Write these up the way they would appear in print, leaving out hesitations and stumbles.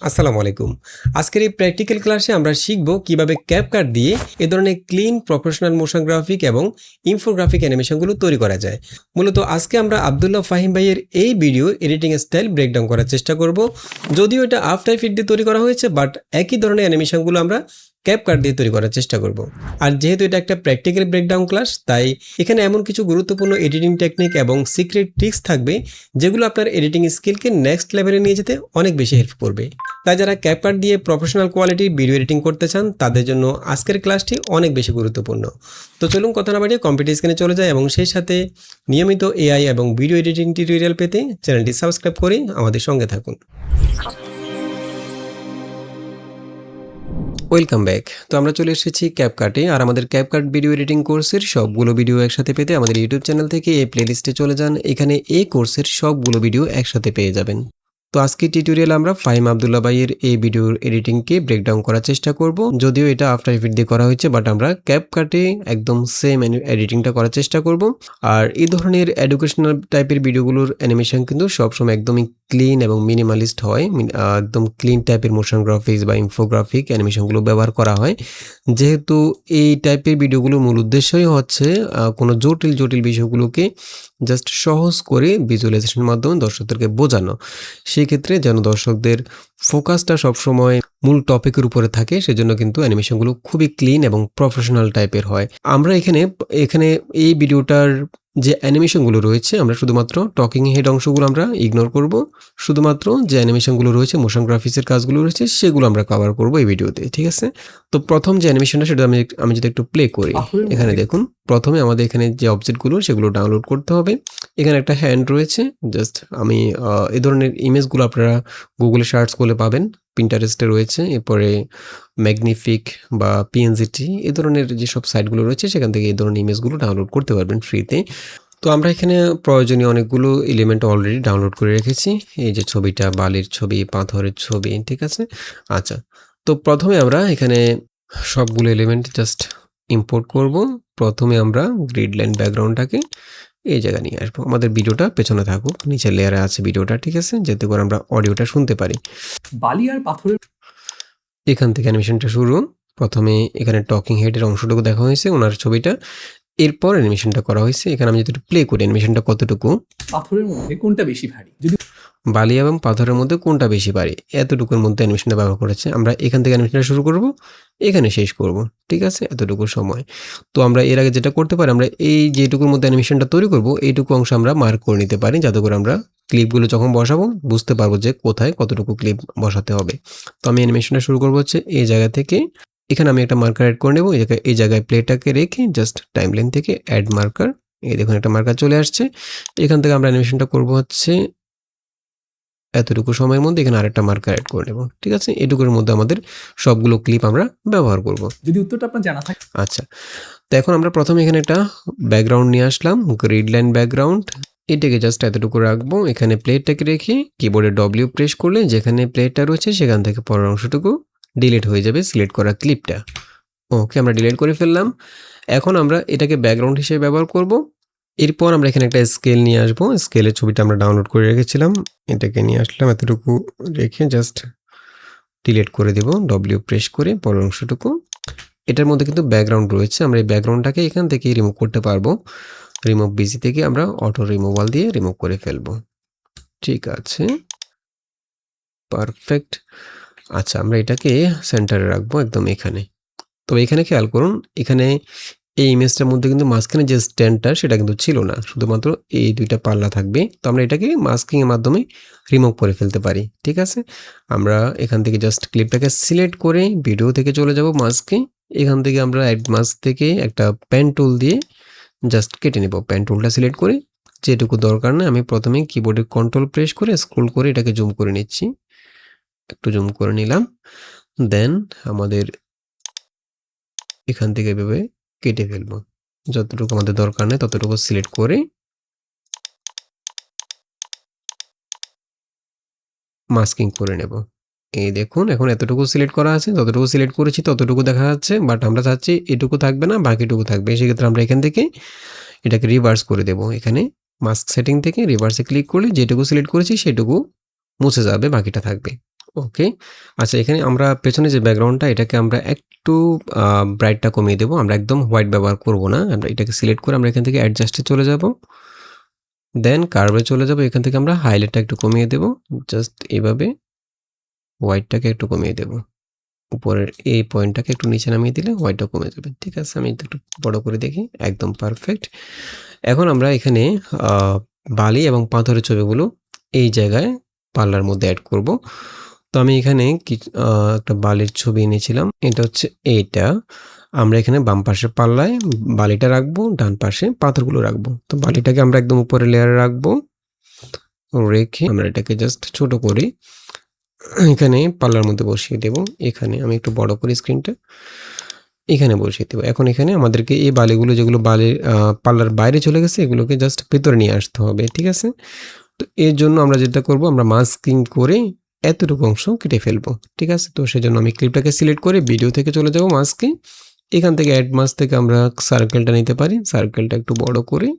আসসালামু আলাইকুম। আজকের এই প্র্যাকটিক্যাল ক্লাসে আমরা শিখব কিভাবে ক্যাপকাট দিয়ে এ ধরনের ক্লিন প্রফেশনাল মোশন গ্রাফিক এবং ইনফোগ্রাফিক অ্যানিমেশনগুলো তৈরি করা যায়। মূলত আজকে আমরা আব্দুল্লাহ ফাহিম ভাইয়ের এই ভিডিও এডিটিং স্টাইল ব্রেকডাউন করার চেষ্টা করব। যদিও এটা আফটার ইফেক্ট দিয়ে তৈরি করা হয়েছে, বাট একই ধরনের অ্যানিমেশনগুলো আমরা ক্যাপকাট দিয়ে তৈরি করার চেষ্টা করব। আর যেহেতু এটা একটা প্র্যাকটিক্যাল ব্রেকডাউন ক্লাস, তাই এখানে এমন কিছু গুরুত্বপূর্ণ এডিটিং টেকনিক এবং সিক্রেট ট্রিক্স থাকবে যেগুলো আপনার এডিটিং স্কিলকে নেক্সট লেভেলে নিয়ে যেতে অনেক বেশি হেল্প করবে। তাই যারা ক্যাপকাট দিয়ে প্রফেশনাল কোয়ালিটির ভিডিও এডিটিং করতে চান তাদের জন্য আজকের ক্লাসটি অনেক বেশি গুরুত্বপূর্ণ। তো চলুন কথা না বাড়িয়ে কম্পিউটার স্ক্রিনে চলে যায় এবং সেই সাথে নিয়মিত এআই এবং ভিডিও এডিটিং টিউটোরিয়াল পেতে চ্যানেলটি সাবস্ক্রাইব করে আমাদের সঙ্গে থাকুন। Welcome back. তো আমরা চলে এসেছি ক্যাপকাটে, আর আমাদের ক্যাপকাট ভিডিও এডিটিং কোর্সের সবগুলো ভিডিও একসাথে পেতে আমাদের ইউটিউব চ্যানেল থেকে এই প্লেলিস্টে চলে যান। এখানে এই কোর্সের সবগুলো ভিডিও একসাথে পেয়ে যাবেন। তো আজকে টিউটোরিয়াল আমরা ফাহিম আব্দুল্লাহ ভাইয়ের এই ভিডিওর এডিটিংকে ব্রেকডাউন করার চেষ্টা করব। যদিও এটা আফটার ইফেক্ট দিয়ে করা হয়েছে, বাট আমরা ক্যাপকাটে একদম সেম এডিটিংটা করার চেষ্টা করব। আর এই ধরনের এডুকেশনাল টাইপের ভিডিওগুলোর অ্যানিমেশন কিন্তু সবসময় একদমই ক্লিন এবং মিনিমালিস্ট হয়। একদম ক্লিন টাইপের মোশন গ্রাফিক্স বা ইনফোগ্রাফিক অ্যানিমেশনগুলো ব্যবহার করা হয়। যেহেতু এই টাইপের ভিডিওগুলোর মূল উদ্দেশ্যই হচ্ছে কোনো জটিল বিষয়গুলোকে জাস্ট সহজ করে ভিজুয়ালাইজেশনের মাধ্যমে দর্শকদেরকে বোঝানো। সেক্ষেত্রে যেন দর্শকদের ফোকাসটা সবসময় মূল টপিকের উপরে থাকে, সেজন্য কিন্তু অ্যানিমেশনগুলো খুবই ক্লিন এবং প্রফেশনাল টাইপের হয়। আমরা এখানে এই ভিডিওটার যে অ্যানিমেশনগুলো রয়েছে, আমরা শুধুমাত্র টকিং হেড অংশগুলো আমরা ইগনোর করব। শুধুমাত্র যে অ্যানিমেশনগুলো রয়েছে, মোশন গ্রাফিক্সের কাজগুলো রয়েছে, সেগুলো আমরা কভার করব এই ভিডিওতে, ঠিক আছে? তো প্রথম যে অ্যানিমেশনটা সেটা আমি যদি একটু প্লে করি, এখানে দেখুন প্রথমে আমাদের এখানে যে অবজেক্টগুলো সেগুলো ডাউনলোড করতে হবে। এখানে একটা হ্যান্ড রয়েছে। জাস্ট আমি এই ধরনের ইমেজগুলো আপনারা গুগলে সার্চ করলে পাবেন, পিন্টারেস্টে রয়েছে, এরপরে ম্যাগনিফিক বা পিএনজিটি এই ধরনের যেসব সাইটগুলো রয়েছে সেখান থেকে এই ধরনের ইমেজগুলো ডাউনলোড করতে পারবেন ফ্রিতে। তো আমরা এখানে প্রয়োজনীয় অনেকগুলো এলিমেন্ট অলরেডি ডাউনলোড করে রেখেছি। এই যে ছবিটা, বালির ছবি, পাথরের ছবি, ঠিক আছে? আচ্ছা, তো প্রথমে আমরা এখানে সবগুলো এলিমেন্ট জাস্ট ইম্পোর্ট করব। প্রথমে আমরা গ্রিড লাইন ব্যাকগ্রাউন্ডটাকে এই জায়গায় নিয়ে আসবো। আমাদের ভিডিওটা পেছনে থাকুক, নিচের লেয়ারে আছে ভিডিওটা, ঠিক আছে? যাতে করে আমরা অডিওটা শুনতে পারি। বালি আর পাথরের এখান থেকে অ্যানিমেশনটা শুরু। প্রথমে এখানে টকিং হেডের অংশটুকু দেখা হয়েছে, ওনার ছবিটা। এরপর অ্যানিমেশনটা করা হয়েছে। এখানে আমি যদি একটু প্লে করি অ্যানিমেশনটা কতটুকু, পাথরের মধ্যে কোনটা বেশি ভারী? যদি বালি এবং পাথরের মধ্যে কোনটা বেশি ভারী, এতটুকুর মধ্যে অ্যানিমেশনটা ব্যবহার করেছে। আমরা এখান থেকে অ্যানিমেশনটা শুরু করব, এখানে শেষ করব, ঠিক আছে? এতটুকু সময়। তো আমরা এর আগে যেটা করতে পারি, আমরা এই যেটুকুর মধ্যে অ্যানিমেশনটা তৈরি করব এইটুকু অংশ আমরা মার্ক করে নিতে পারি, যাতে করে আমরা ক্লিপগুলো যখন বসাবো বুঝতে পারবো যে কোথায় কতটুকু ক্লিপ বসাতে হবে। তো আমি অ্যানিমেশনটা শুরু করবো হচ্ছে এই জায়গা থেকে। এখানে আমি একটা মার্কার অ্যাড করে নেব। এই জায়গায় প্লেটাকে রেখে জাস্ট টাইমলাইন থেকে অ্যাড মার্কার, এই দেখুন একটা মার্কার চলে আসছে। এখান থেকে আমরা অ্যানিমেশনটা করব হচ্ছে এতটুকু সময়ের মধ্যে। এখানে আরেকটা মার্কার অ্যাড করে নেব, ঠিক আছে? এটুকুর মধ্যে আমাদের সবগুলো ক্লিপ আমরা ব্যবহার করব। যদি উত্তরটা আপনার জানা থাকে। আচ্ছা, তো এখন আমরা প্রথমে এখানে একটা ব্যাকগ্রাউন্ড নিয়ে আসলাম, গ্রিড লাইন ব্যাকগ্রাউন্ড। এটাকে জাস্ট এতটুকু রাখবো। এখানে প্লেটটাকে রেখে কিবোর্ডে ডব্লিউ প্রেস করলে যেখানে প্লেটটা রয়েছে সেখান থেকে পরের অংশটুকু ডিলিট হয়ে যাবে, সিলেক্ট করা ক্লিপটা। ওকে, আমরা ডিলিট করে ফেললাম। এখন আমরা এটাকে ব্যাকগ্রাউন্ড হিসেবে ব্যবহার করব। এরপর আমরা এখানে একটা স্কেল নিয়ে আসবো। স্কেলের ছবিটা আমরা ডাউনলোড করে রেখেছিলাম, এটাকে নিয়ে আসলাম, এতটুকু রেখে জাস্ট ডিলিট করে দেব ডব্লিউ প্রেস করে পরের অংশটুকু। এটার মধ্যে কিন্তু ব্যাকগ্রাউন্ড রয়েছে, আমরা এই ব্যাকগ্রাউন্ডটাকে এখান থেকে রিমুভ করতে পারবো। রিমুভ বিজি থেকে আমরা অটো রিমুভাল দিয়ে রিমুভ করে ফেলবো, ঠিক আছে? পারফেক্ট। আচ্ছা, আমরা এটাকে সেন্টারে রাখবো একদম এখানে। তো এখানে খেয়াল করুন, এখানে এই ইমেজটার মধ্যে কিন্তু মাঝখানে যে স্ট্যান্ডটা সেটা কিন্তু ছিল না, শুধুমাত্র এই দুইটা পাল্লা থাকবে। তো আমরা এটাকে মাস্কিংয়ের মাধ্যমে রিমুভ করে ফেলতে পারি, ঠিক আছে? আমরা এখান থেকে জাস্ট ক্লিপটাকে সিলেক্ট করে ভিডিও থেকে চলে যাব মাস্কে। এখান থেকে আমরা অ্যাড মাস্ক থেকে একটা পেন টুল দিয়ে জাস্ট কেটে নেব। পেন টুলটা সিলেক্ট করে যেটুকু দরকার না আমি প্রথমে কিবোর্ডে কন্ট্রোল প্রেস করে স্ক্রল করে এটাকে জুম করে নিচ্ছি। একটু জুম করে নিলাম। দেন আমাদের এখান থেকে এভাবে কেটে ফেলবো। যতটুকু আমাদের দরকার নেই ততটুকু সিলেক্ট করে মাস্কিং করে নেব। এই দেখুন এখন এতটুকু সিলেক্ট করা আছে, যতটুকু সিলেক্ট করেছি ততটুকু দেখা যাচ্ছে, বাট আমরা চাচ্ছি এটুকু থাকবে না, বাকিটুকু থাকবে। সেক্ষেত্রে আমরা এখান থেকে এটাকে রিভার্স করে দেব। এখানে মাস্ক সেটিং থেকে রিভার্সে ক্লিক করলে যেটুকু সিলেক্ট করেছি সেটুকু মুছে যাবে, বাকিটা থাকবে। ওকে। আচ্ছা, এখানে আমরা পেছনে যে ব্যাকগ্রাউন্ডটা এটাকে আমরা একটু ব্রাইটটা কমিয়ে দেবো। আমরা একদম হোয়াইট ব্যবহার করব না। আমরা এটাকে সিলেক্ট করে আমরা এখান থেকে অ্যাডজাস্টে চলে যাব। দেন কার্ভে চলে যাব। এখান থেকে আমরা হাইলাইটটা একটু কমিয়ে দেব। জাস্ট এভাবে হোয়াইটটাকে একটু কমিয়ে দেব। উপরের এই পয়েন্টটাকে একটু নিচে নামিয়ে দিলে হোয়াইটটা কমে যাবে। ঠিক আছে? আমি একটু বড় করে দেখি। একদম পারফেক্ট। এখন আমরা এখানে আ বালি এবং পাথরের ছবিগুলো এই জায়গায় পাল্লার মধ্যে এড করব। তো আমি এখানে একটা বালির ছবি এনেছিলাম। এটা হচ্ছে এইটা। আমরা এখানে বাম পাশের পাল্লায় বালিটা রাখবো, ডান পাশে পাথরগুলো রাখবো। তো বালিটাকে আমরা একদম উপরের লেয়ারে রাখবো। রেখে আমরা এটাকে জাস্ট ছোট করে এখানে পাল্লার মধ্যে বসিয়ে দেব। এখানে আমি একটু বড় করি স্ক্রিনটা। এখানে বসিয়ে দেব। এখন এখানে আমাদেরকে এই বালিগুলো যেগুলো বালির পাল্লার বাইরে চলে গেছে এগুলোকে জাস্ট ভেতরে নিয়ে আসতে হবে। ঠিক আছে? তো এর জন্য আমরা যেটা করব, আমরা মাস্কিং করে এতটুকু অংশ কেটে ফেলবো। ঠিক আছে? তো সেজন্য আমি ক্লিপটাকে সিলেক্ট করে ভিডিও থেকে চলে যাব মাস্কে। এখান থেকে অ্যাড মাস্ক থেকে আমরা সার্কেলটা নিতে পারি। সার্কেলটা একটু বড় করে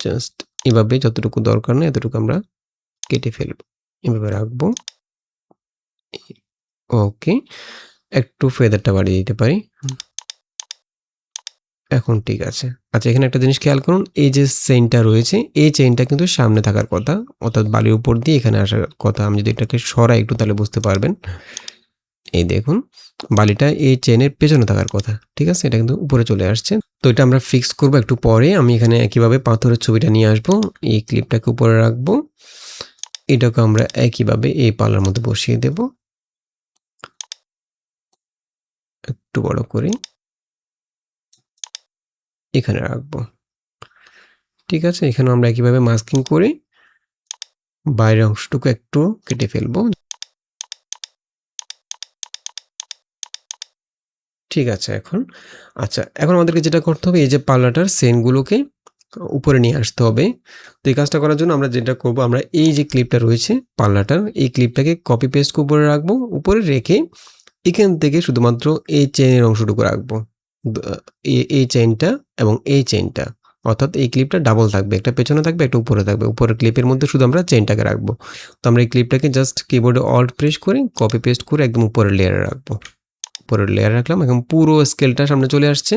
জাস্ট এভাবে যতটুকু দরকার নেই এতটুকু আমরা কেটে ফেলবো। এভাবে রাখবো। ওকে। একটু ফেদারটা বাড়িয়ে দিতে পারি। এখন ঠিক আছে। আচ্ছা, এখানে একটা জিনিস খেয়াল করুন। এই যে চেইনটা রয়েছে, এই চেইনটা কিন্তু সামনে থাকার কথা। অর্থাৎ বালির উপর দিয়ে এখানে আসার কথা। আমি যদি এটাকে সরাই একটু তাহলে বুঝতে পারবেন। এই দেখুন, বালিটা এই চেইনের পেছনে থাকার কথা। ঠিক আছে? এটা কিন্তু উপরে চলে আসছে। তো এটা আমরা ফিক্স করব একটু পরে। আমি এখানে একইভাবে পাথরের ছবিটা নিয়ে আসবো। এই ক্লিপটাকে উপরে রাখবো। এটাকে আমরা একইভাবে এই পাল্লার মধ্যে বসিয়ে দেব। একটু বড় করে এখানে রাখবো। ঠিক আছে? এখানে আমরা একইভাবে মাস্কিং করে বাইরের অংশটুকু একটু কেটে ফেলবো। ঠিক আছে এখন। আচ্ছা, এখন আমাদেরকে যেটা করতে হবে, এই যে পাল্লাটার চেইনগুলোকে উপরে নিয়ে আসতে হবে। তো এই কাজটা করার জন্য আমরা যেটা করব, আমরা এই যে ক্লিপটা রয়েছে পাল্লাটার, এই ক্লিপটাকে কপি পেস্ট করে উপরে রাখবো। উপরে রেখে এখান থেকে শুধুমাত্র এই চেইনের অংশটুকু রাখবো। এই চেইনটা এবং এই চেইনটা। অর্থাৎ এই ক্লিপটা ডাবল থাকবে। একটা পেছনে থাকবে, একটা উপরে থাকবে। উপরের ক্লিপের মধ্যে শুধু আমরা চেইনটাকে রাখবো। তো আমরা এই ক্লিপটাকে জাস্ট কিবোর্ডে অল্ট প্রেস করে কপি পেস্ট করে একদম উপরের লেয়ারে রাখবো। উপরের লেয়ার রাখলাম। এখন পুরো স্কেলটা সামনে চলে আসছে।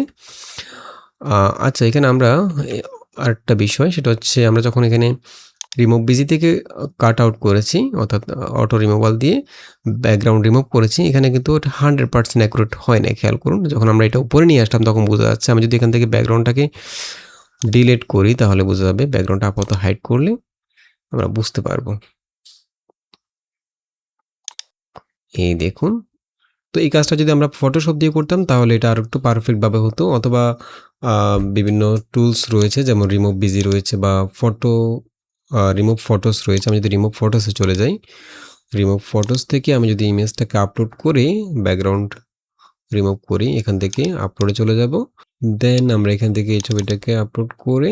আচ্ছা, এখানে আমরা আরেকটা বিষয়, সেটা হচ্ছে আমরা যখন এখানে রিমুভ বিজি থেকে কাট আউট করেছি, অর্থাৎ অটো রিমুভাল দিয়ে ব্যাকগ্রাউন্ড রিমুভ করেছি, এখানে কিন্তু ওটা 100% অ্যাকুরেট হয় না। খেয়াল করুন, যখন আমরা এটা উপরে নিয়ে আসলাম তখন বোঝা যাচ্ছে। আমি যদি এখান থেকে ব্যাকগ্রাউন্ডটাকে ডিলিট করি তাহলে বোঝা যাবে। ব্যাকগ্রাউন্ডটা আপাতত হাইড করলে আমরা বুঝতে পারবো। এই দেখুন। তো এই কাজটা যদি আমরা ফটোশপ দিয়ে করতাম তাহলে এটা আরো একটু পারফেক্টভাবে হতো। অথবা বিভিন্ন টুলস রয়েছে, যেমন রিমুভ বিজি রয়েছে বা রিমুভ ফটোস রয়েছে। আমি যদি রিমুভ ফটোসে চলে যাই, রিমুভ ফটোস থেকে আমি যদি ইমেজটাকে আপলোড করে ব্যাকগ্রাউন্ড রিমুভ করি, এখান থেকে আপলোডে চলে যাব। দেন আমরা এখান থেকে এই ছবিটাকে আপলোড করে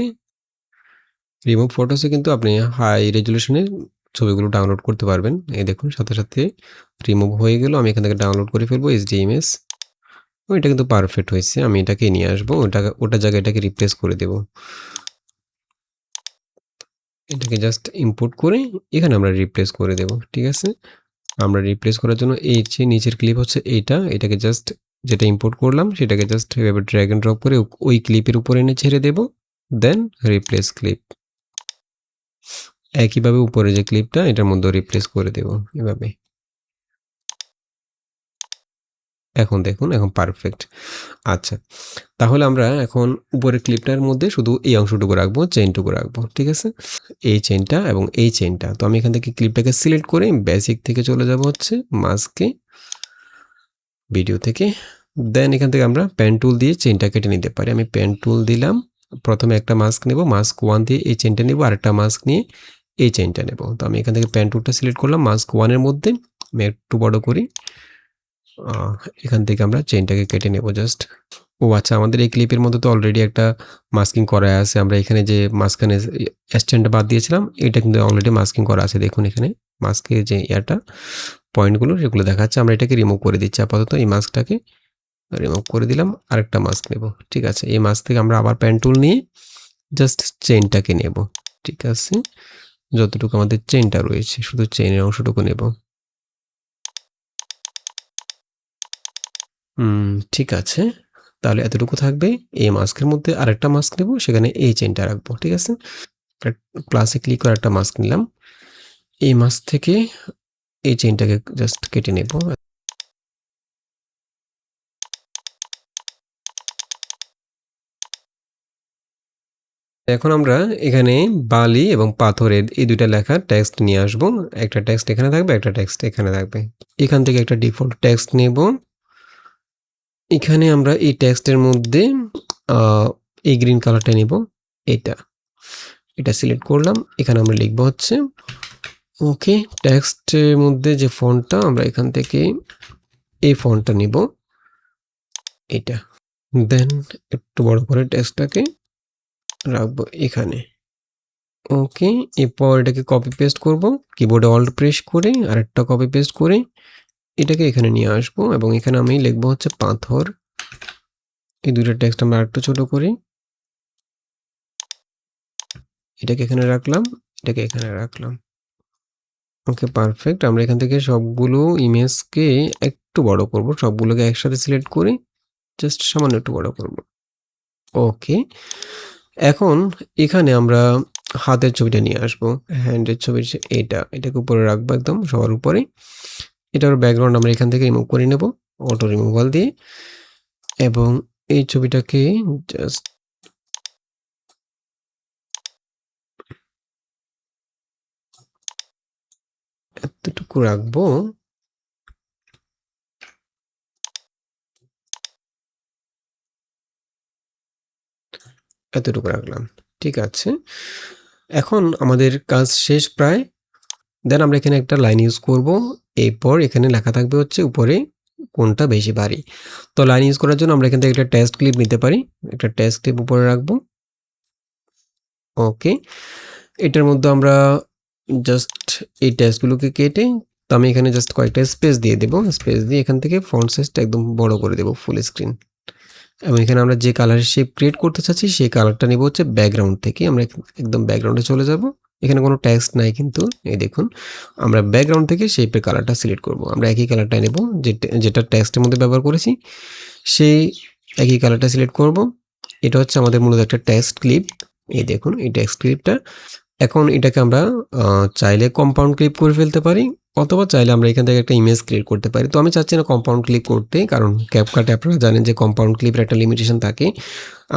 রিমুভ ফটোসে কিন্তু আপনি হাই রেজুলেশনে ছবিগুলো ডাউনলোড করতে পারবেন। এই দেখুন, সাথে সাথে রিমুভ হয়ে গেল। আমি এখান থেকে ডাউনলোড করে ফেলবো এইচডি ইমেজ। ওইটা কিন্তু পারফেক্ট হয়েছে। আমি এটাকে নিয়ে আসবো, ওটার জায়গায় এটাকে রিপ্লেস করে দেব। এটাকে জাস্ট ইম্পোর্ট করে এখানে আমরা রিপ্লেস করে দেব। ঠিক আছে? আমরা রিপ্লেস করার জন্য এই যে নিচের ক্লিপ হচ্ছে এইটা, এটাকে জাস্ট যেটা ইম্পোর্ট করলাম সেটাকে জাস্ট এভাবে ড্র্যাগ এন্ড ড্রপ করে ওই ক্লিপের উপরে এনে ছেড়ে দেব। দেন রিপ্লেস ক্লিপ। একইভাবে উপরে যে ক্লিপটা এটার মধ্যে রিপ্লেস করে দেব এভাবে। এখন দেখুন, এখন পারফেক্ট। আচ্ছা, তাহলে আমরা এখন উপরের ক্লিপটার মধ্যে শুধু এই অংশটুকু রাখবো, চেইনটুকু রাখবো। ঠিক আছে? এই চেইনটা এবং এই চেইনটা। তো আমি এখান থেকে ক্লিপটাকে সিলেক্ট করে বেসিক থেকে চলে যাব হচ্ছে মাস্কে, ভিডিও থেকে। দেন এখান থেকে আমরা পেন টুল দিয়ে চেইনটা কেটে নিতে পারি। আমি পেন টুল দিলাম। প্রথমে একটা মাস্ক নেব, মাস্ক 1 দিয়ে এই চেইনটা নেব, আরেকটা মাস্ক নিয়ে এই চেইনটা নেব। তো আমি এখান থেকে পেন টুলটা সিলেক্ট করলাম, মাস্ক 1 এর মধ্যে আমি একটু বড় করি। এখান থেকে আমরা চেইনটাকে কেটে নেব জাস্ট। ও আচ্ছা, আমাদের এই ক্লিপের মধ্যে তো অলরেডি একটা মাস্কিং করা আছে। আমরা এখানে যে মাঝখানে স্ট্যান্ডটা বাদ দিয়েছিলাম এটা কিন্তু অলরেডি মাস্কিং করা আছে। দেখুন এখানে মাস্কের যে পয়েন্টগুলো সেগুলো দেখাচ্ছে। আমরা এটাকে রিমুভ করে দিচ্ছি আপাতত। এই মাস্কটাকে রিমুভ করে দিলাম। আরেকটা মাস্ক নেব। ঠিক আছে? এই মাস্ক থেকে আমরা আবার পেন টুল নিয়ে জাস্ট চেইনটাকে নেব। ঠিক আছে? যতটুকু আমাদের চেইনটা রয়েছে শুধু চেইনের অংশটুকু নেব। ঠিক আছে। তাহলে এতটুকু থাকবে। এই মাস্কের মধ্যে আরেকটা মাস্ক নেব, সেখানে এই চেইনটা রাখবো। ঠিক আছে? প্লাসে ক্লিক করে একটা মাস্ক নিলাম। এই মাস্ক থেকে এই চেইনটাকে জাস্ট কেটে নেব। এখন আমরা এখানে বালি এবং পাথরের এই ২ টা লেখা টেক্সট নিয়ে আসব। একটা টেক্সট এখানে থাকবে, একটা টেক্সট এখানে থাকবে। এখান থেকে একটা ডিফল্ট টেক্সট নেব। এখানে আমরা এই টেক্সটের মধ্যে এই গ্রিন কালারটা নেব। এটা সিলেক্ট করলাম। এখানে আমরা লিখব হচ্ছে ওকে। টেক্সটের মধ্যে যে ফন্টটা আমরা এখান থেকে এই ফন্টটা নিব, এটা। দেন একটু বড় করে টেক্সটটাকে রাখবো এখানে। ওকে। এরপর এটাকে কপি পেস্ট করব, কিবোর্ডে অল্ট প্রেস করে আরেকটা কপি পেস্ট করে এটাকে এখানে নিয়ে আসবো এবং এখানে আমি লিখবো হচ্ছে পাথর। এই ২টা টেক্সট আমরা আরেকটু ছোট করি, এটাকে এখানে রাখলাম, এটাকে এখানে রাখলাম। ওকে, পারফেক্ট। আমরা এখান থেকে সবগুলো ইমেজকে একটু বড় করব, সবগুলোকে একসাথে সিলেক্ট করে জাস্ট সামান্য একটু বড় করব। ওকে। এখন এখানে আমরা হাতের ছবিটা নিয়ে আসবো, হ্যান্ডের ছবি, এটাকে উপরে রাখবো একদম সবার উপরে। এটার ব্যাকগ্রাউন্ড আমরা এখান থেকে রিমুভ করে নেব অটো রিমুভাল দিয়ে, এবং এই ছবিটাকে জাস্ট এতটুকু রাখবো। এতটুকু রাখলাম। ঠিক আছে। এখন আমাদের কাজ শেষ প্রায়। দেন আমরা এখানে একটা লাইন ইউজ করব। এরপর এখানে লেখা থাকবে হচ্ছে উপরে কোনটা বেশি ভারী। তো লাইন ইউজ করার জন্য আমরা এখান থেকে একটা টেক্সট ক্লিপ নিতে পারি। একটা টেক্সট ক্লিপ উপরে রাখবো। ওকে। এটার মধ্যে আমরা জাস্ট এই টেক্সটগুলোকে কেটে, তো আমি এখানে জাস্ট কয়েকটা স্পেস দিয়ে দেব। স্পেস দিয়ে এখান থেকে ফন্ট সাইজটা একদম বড় করে দেব, ফুল স্ক্রিন। এবং এখানে আমরা যে কালারের শেপ ক্রিয়েট করতে চাচ্ছি সেই কালারটা নেব হচ্ছে ব্যাকগ্রাউন্ড থেকে। আমরা একদম ব্যাকগ্রাউন্ডে চলে যাব। এখানে কোনো টেক্সট নাই কিন্তু, এই দেখুন আমরা ব্যাকগ্রাউন্ড থেকে শেপের কালারটা সিলেক্ট করব। আমরা একই কালারটা নেব যেটা টেক্সটের মধ্যে ব্যবহার করেছি, সেই একই কালারটা সিলেক্ট করব। এটা হচ্ছে আমাদের মূলত একটা টেক্সট ক্লিপ। এই দেখুন এই টেক্সট ক্লিপটা। এখন এটাকে আমরা চাইলে কম্পাউন্ড ক্লিপ করে ফেলতে পারি, অথবা চাইলে আমরা এখান থেকে একটা ইমেজ ক্রিয়েট করতে পারি। তো আমি চাচ্ছি না কম্পাউন্ড ক্লিপ করতে, কারণ ক্যাপকাটে আপনারা জানেন যে কম্পাউন্ড ক্লিপের একটা লিমিটেশন থাকে।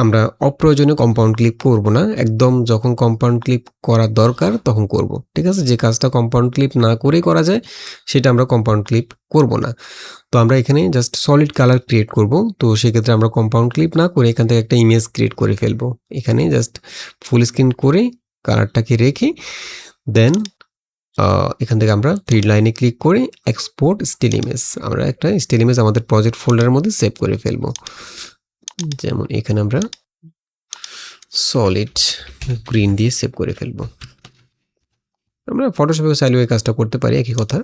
আমরা অপ্রয়োজনীয় কম্পাউন্ড ক্লিপ করব না, একদম যখন কম্পাউন্ড ক্লিপ করা দরকার তখন করব। ঠিক আছে? যে কাজটা কম্পাউন্ড ক্লিপ না করেই করা যায় সেটা আমরা কম্পাউন্ড ক্লিপ করব না। তো আমরা এখানে জাস্ট সলিড কালার ক্রিয়েট করব। তো সেক্ষেত্রে আমরা কম্পাউন্ড ক্লিপ না করে এখান থেকে একটা ইমেজ ক্রিয়েট করে ফেলবো। এখানে জাস্ট ফুল স্ক্রিন করে কালারটাকে রেখে দেন এখান থেকে আমরা 3 লাইনে ক্লিক করে এক্সপোর্ট স্টিল ইমেজ, আমরা একটা স্টিল ইমেজ আমাদের প্রজেক্ট ফোল্ডারের মধ্যে সেভ করে ফেলবো। যেমন এখানে আমরা সলিড গ্রিন দিয়ে সেভ করে ফেলবো। আমরা ফটোশপে চাইলেও এই কাজটা করতে পারি, একই কথা।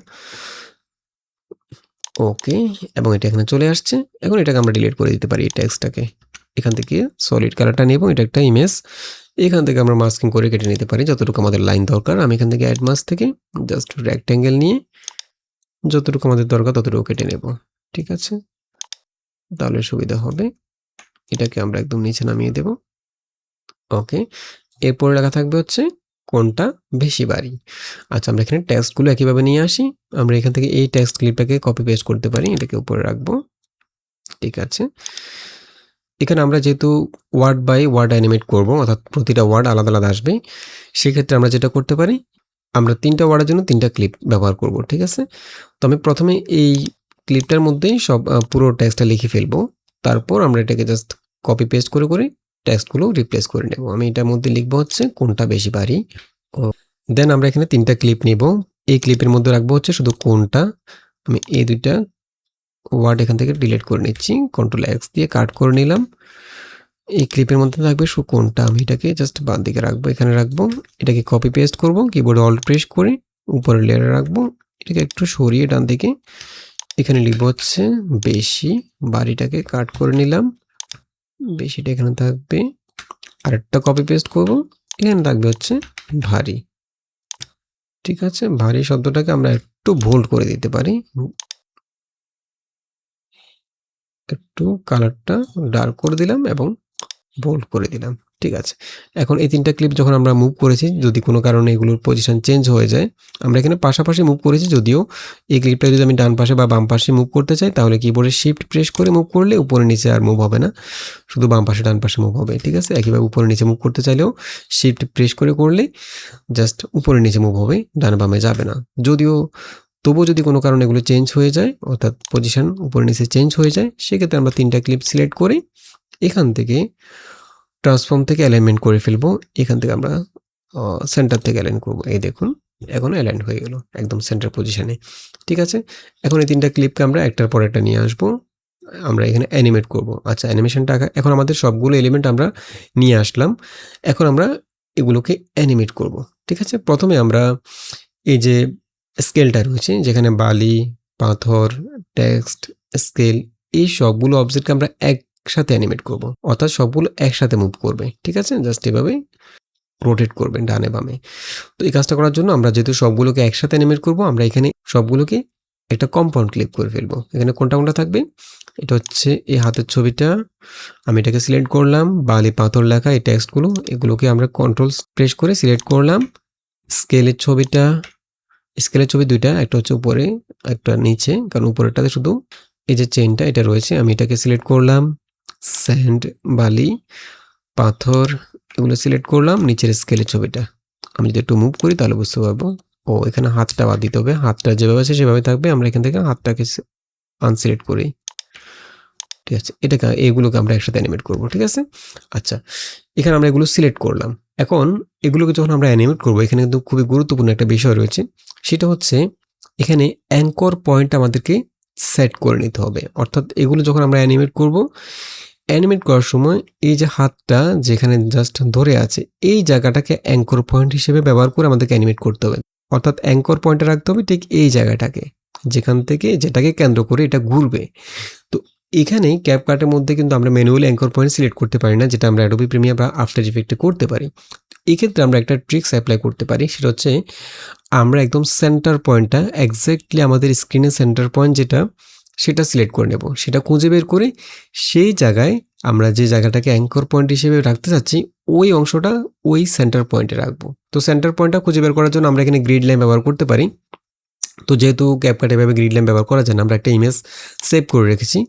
ওকে, এবং এটা এখানে চলে আসছে। এখন এটাকে আমরা ডিলিট করে দিতে পারি এই টেক্সটটাকে। এখান থেকে সলিড কালারটা নেব, এটা একটা ইমেজ। এখান থেকে আমরা মাস্কিং করে কেটে নিতে পারি যতটুকু আমাদের লাইন দরকার। আমি এখান থেকে অ্যাড মাস্ক থেকে জাস্ট রেক্ট্যাঙ্গেল নিয়ে যতটুকু আমাদের দরকার ততটুকু কেটে নেব। ঠিক আছে? তাহলে সুবিধা হবে। এটাকে আমরা একদম নিচে নামিয়ে দেব। ওকে। এরপরে লেখা থাকবে হচ্ছে কোনটা বেশি ভারী। আচ্ছা, আমরা এখানে টেক্সটগুলো একইভাবে নিয়ে আসি। আমরা এখান থেকে এই টেক্সট ক্লিপটাকে কপি পেস্ট করতে পারি, এটাকে উপরে রাখবো। ঠিক আছে। এখানে আমরা যেহেতু ওয়ার্ড বাই ওয়ার্ড অ্যানিমেট করব, অর্থাৎ প্রতিটা ওয়ার্ড আলাদা আলাদা আসবে, সেক্ষেত্রে আমরা যেটা করতে পারি, আমরা 3টা ওয়ার্ডের জন্য 3টা ক্লিপ ব্যবহার করব। ঠিক আছে? তো আমি প্রথমে এই ক্লিপটার মধ্যেই সব পুরো টেক্সটটা লিখে ফেলবো। তারপর আমরা এটাকে জাস্ট কপি পেস্ট করে করে টেক্সটগুলো রিপ্লেস করে নেব। আমি এটার মধ্যে লিখবো হচ্ছে কোনটা বেশি ভারী। ও দেন আমরা এখানে 3টা ক্লিপ নিব। এই ক্লিপের মধ্যে রাখবো হচ্ছে শুধু কোনটা। আমি এই 2টা ওয়ার্ড এখান থেকে ডিলিট করে নিচ্ছি, কন্ট্রোল এক্স দিয়ে কাট করে নিলাম। এই ক্লিপের মধ্যে থাকবে কোনটা। আমি এটাকে জাস্ট বাম দিকে রাখবো, এখানে রাখবো। এটাকে কপি পেস্ট করব, কিবোর্ডে অল্ট প্রেস করে উপরের লেয়ারে রাখবো। এটাকে একটু সরিয়ে ডান দিকে এখানে লিখবো হচ্ছে বেশি। বাড়িটাকে কাট করে নিলাম, বেশিটা এখানে থাকবে। আরেকটা কপি পেস্ট করব, এখানে থাকবে হচ্ছে ভারী। ঠিক আছে, ভারী শব্দটাকে আমরা একটু বোল্ড করে দিতে পারি, একটু কালারটা ডার্ক করে দিলাম এবং বোল্ড করে দিলাম। ঠিক আছে, এখন এই 3টা ক্লিপ যখন আমরা মুভ করেছি, যদি কোনো কারণে এগুলোর পজিশন চেঞ্জ হয়ে যায়, আমরা এখানে পাশাপাশি মুভ করেছি, যদিও এই ক্লিপটা যদি আমি ডান পাশে বা বাম পাশে মুভ করতে চাই, তাহলে কিবোর্ডে শিফট প্রেস করে মুভ করলে উপরে নিচে আর মুভ হবে না, শুধু বাম পাশে ডান পাশে মুভ হবে। ঠিক আছে, একইভাবে উপরে নিচে মুভ করতে চাইলেও শিফট প্রেস করলে জাস্ট উপরে নিচে মুভ হবে, ডান বামে যাবে না। যদিও তবুও যদি কোনো কারণে এগুলো চেঞ্জ হয়ে যায়, অর্থাৎ পজিশন উপরে নিচে চেঞ্জ হয়ে যায়, সেক্ষেত্রে আমরা 3টা ক্লিপ সিলেক্ট করে এখান থেকে ট্রান্সফর্ম থেকে অ্যালাইনমেন্ট করে ফেলবো। এখান থেকে আমরা সেন্টার থেকে অ্যালাইন করব। এই দেখুন, এখন অ্যালাইন হয়ে গেল একদম সেন্টার পজিশনে। ঠিক আছে, এখন এই 3টা ক্লিপকে আমরা একটার পর একটা নিয়ে আসবো, আমরা এখানে অ্যানিমেট করব। আচ্ছা, অ্যানিমেশনটা এখন আমাদের সবগুলো এলিমেন্ট আমরা নিয়ে আসলাম, এখন আমরা এগুলোকে অ্যানিমেট করব। ঠিক আছে, প্রথমে আমরা এই যে স্কেলটা রয়েছে, যেখানে বালি, পাথর, টেক্সট, স্কেল, এই সবগুলো অবজেক্টকে আমরা একসাথে অ্যানিমেট করব, অর্থাৎ সবগুলো একসাথে মুভ করবে। ঠিক আছে, জাস্ট এভাবে রোটেট করবেন ডানে বামে। তো এই কাজটা করার জন্য আমরা যেহেতু সবগুলোকে একসাথে অ্যানিমেট করব, আমরা এখানে সবগুলোকে একটা কম্পাউন্ড ক্লিক করে ফেলবো। এখানে কোনটা কোনটা থাকবে, এটা হচ্ছে এই হাতের ছবিটা, আমি এটাকে সিলেক্ট করলাম, বালি পাথর লেখা এই টেক্সটগুলো, এগুলোকে আমরা কন্ট্রোল প্রেস করে সিলেক্ট করলাম। স্কেলের ছবিটা, স্কেলের ছবি দুইটা, একটা হচ্ছে উপরে একটা নিচে, কারণ উপরেরটাতে শুধু এই যে চেইনটা এটা রয়েছে, আমি এটাকে সিলেক্ট করলাম। স্যান্ড, বালি, পাথর, এগুলো সিলেক্ট করলাম। নিচের স্কেলের ছবিটা আমি যদি একটু মুভ করি তাহলে বুঝতে পারবো। ও, এখানে হাতটা বাদ দিতে হবে, হাতটা যেভাবে আছে সেভাবে থাকবে, আমরা এখান থেকে হাতটাকে আনসিলেক্ট করি। ঠিক আছে, এটাকে এগুলোকে আমরা একসাথে অ্যানিমেট করব। ঠিক আছে, আচ্ছা, এখানে আমরা এগুলো সিলেক্ট করলাম। এখন এগুলোকে যখন আমরা অ্যানিমেট করব, এখানে কিন্তু খুবই গুরুত্বপূর্ণ একটা বিষয় রয়েছে, সেটা হচ্ছে এখানে অ্যাঙ্কর পয়েন্ট আমাদেরকে সেট করে নিতে হবে। অর্থাৎ এগুলো যখন আমরা অ্যানিমেট করব, অ্যানিমেট করার সময় এই যে হাতটা যেখানে জাস্ট ধরে আছে, এই জায়গাটাকে অ্যাঙ্কর পয়েন্ট হিসেবে ব্যবহার করে আমাদেরকে অ্যানিমেট করতে হবে। অর্থাৎ অ্যাঙ্কর পয়েন্টে রাখতে হবে ঠিক এই জায়গাটাকে, যেখান থেকে যেটাকে কেন্দ্র করে এটা ঘুরবে। তো এখানে ক্যাপকাটের মধ্যে কিন্তু আমরা ম্যানুয়ালি অ্যাঙ্কর পয়েন্ট সিলেক্ট করতে পারি না, যেটা আমরা অ্যাডোবি প্রিমিয়ার বা আফটার ইফেক্টে করতে পারি। এক্ষেত্রে আমরা একটা ট্রিক্স অ্যাপ্লাই করতে পারি, সেটা হচ্ছে আমরা একদম সেন্টার পয়েন্টটা এক্স্যাক্টলি আমাদের স্ক্রিনের সেন্টার পয়েন্ট যেটা, সেটা সিলেক্ট করে নেব। সেটা খুঁজে বের করে সেই জায়গায় আমরা যে জায়গাটাকে অ্যাঙ্কর পয়েন্ট হিসেবে রাখতে চাচ্ছি, ওই অংশটা ওই সেন্টার পয়েন্টে রাখবো। তো সেন্টার পয়েন্টটা খুঁজে বের করার জন্য আমরা এখানে গ্রিড লাইন ব্যবহার করতে পারি। তো যেহেতু ক্যাপকাট এভাবে গ্রিড লাইন ব্যবহার করা যায় না, আমরা একটা ইমেজ সেভ করে রেখেছি।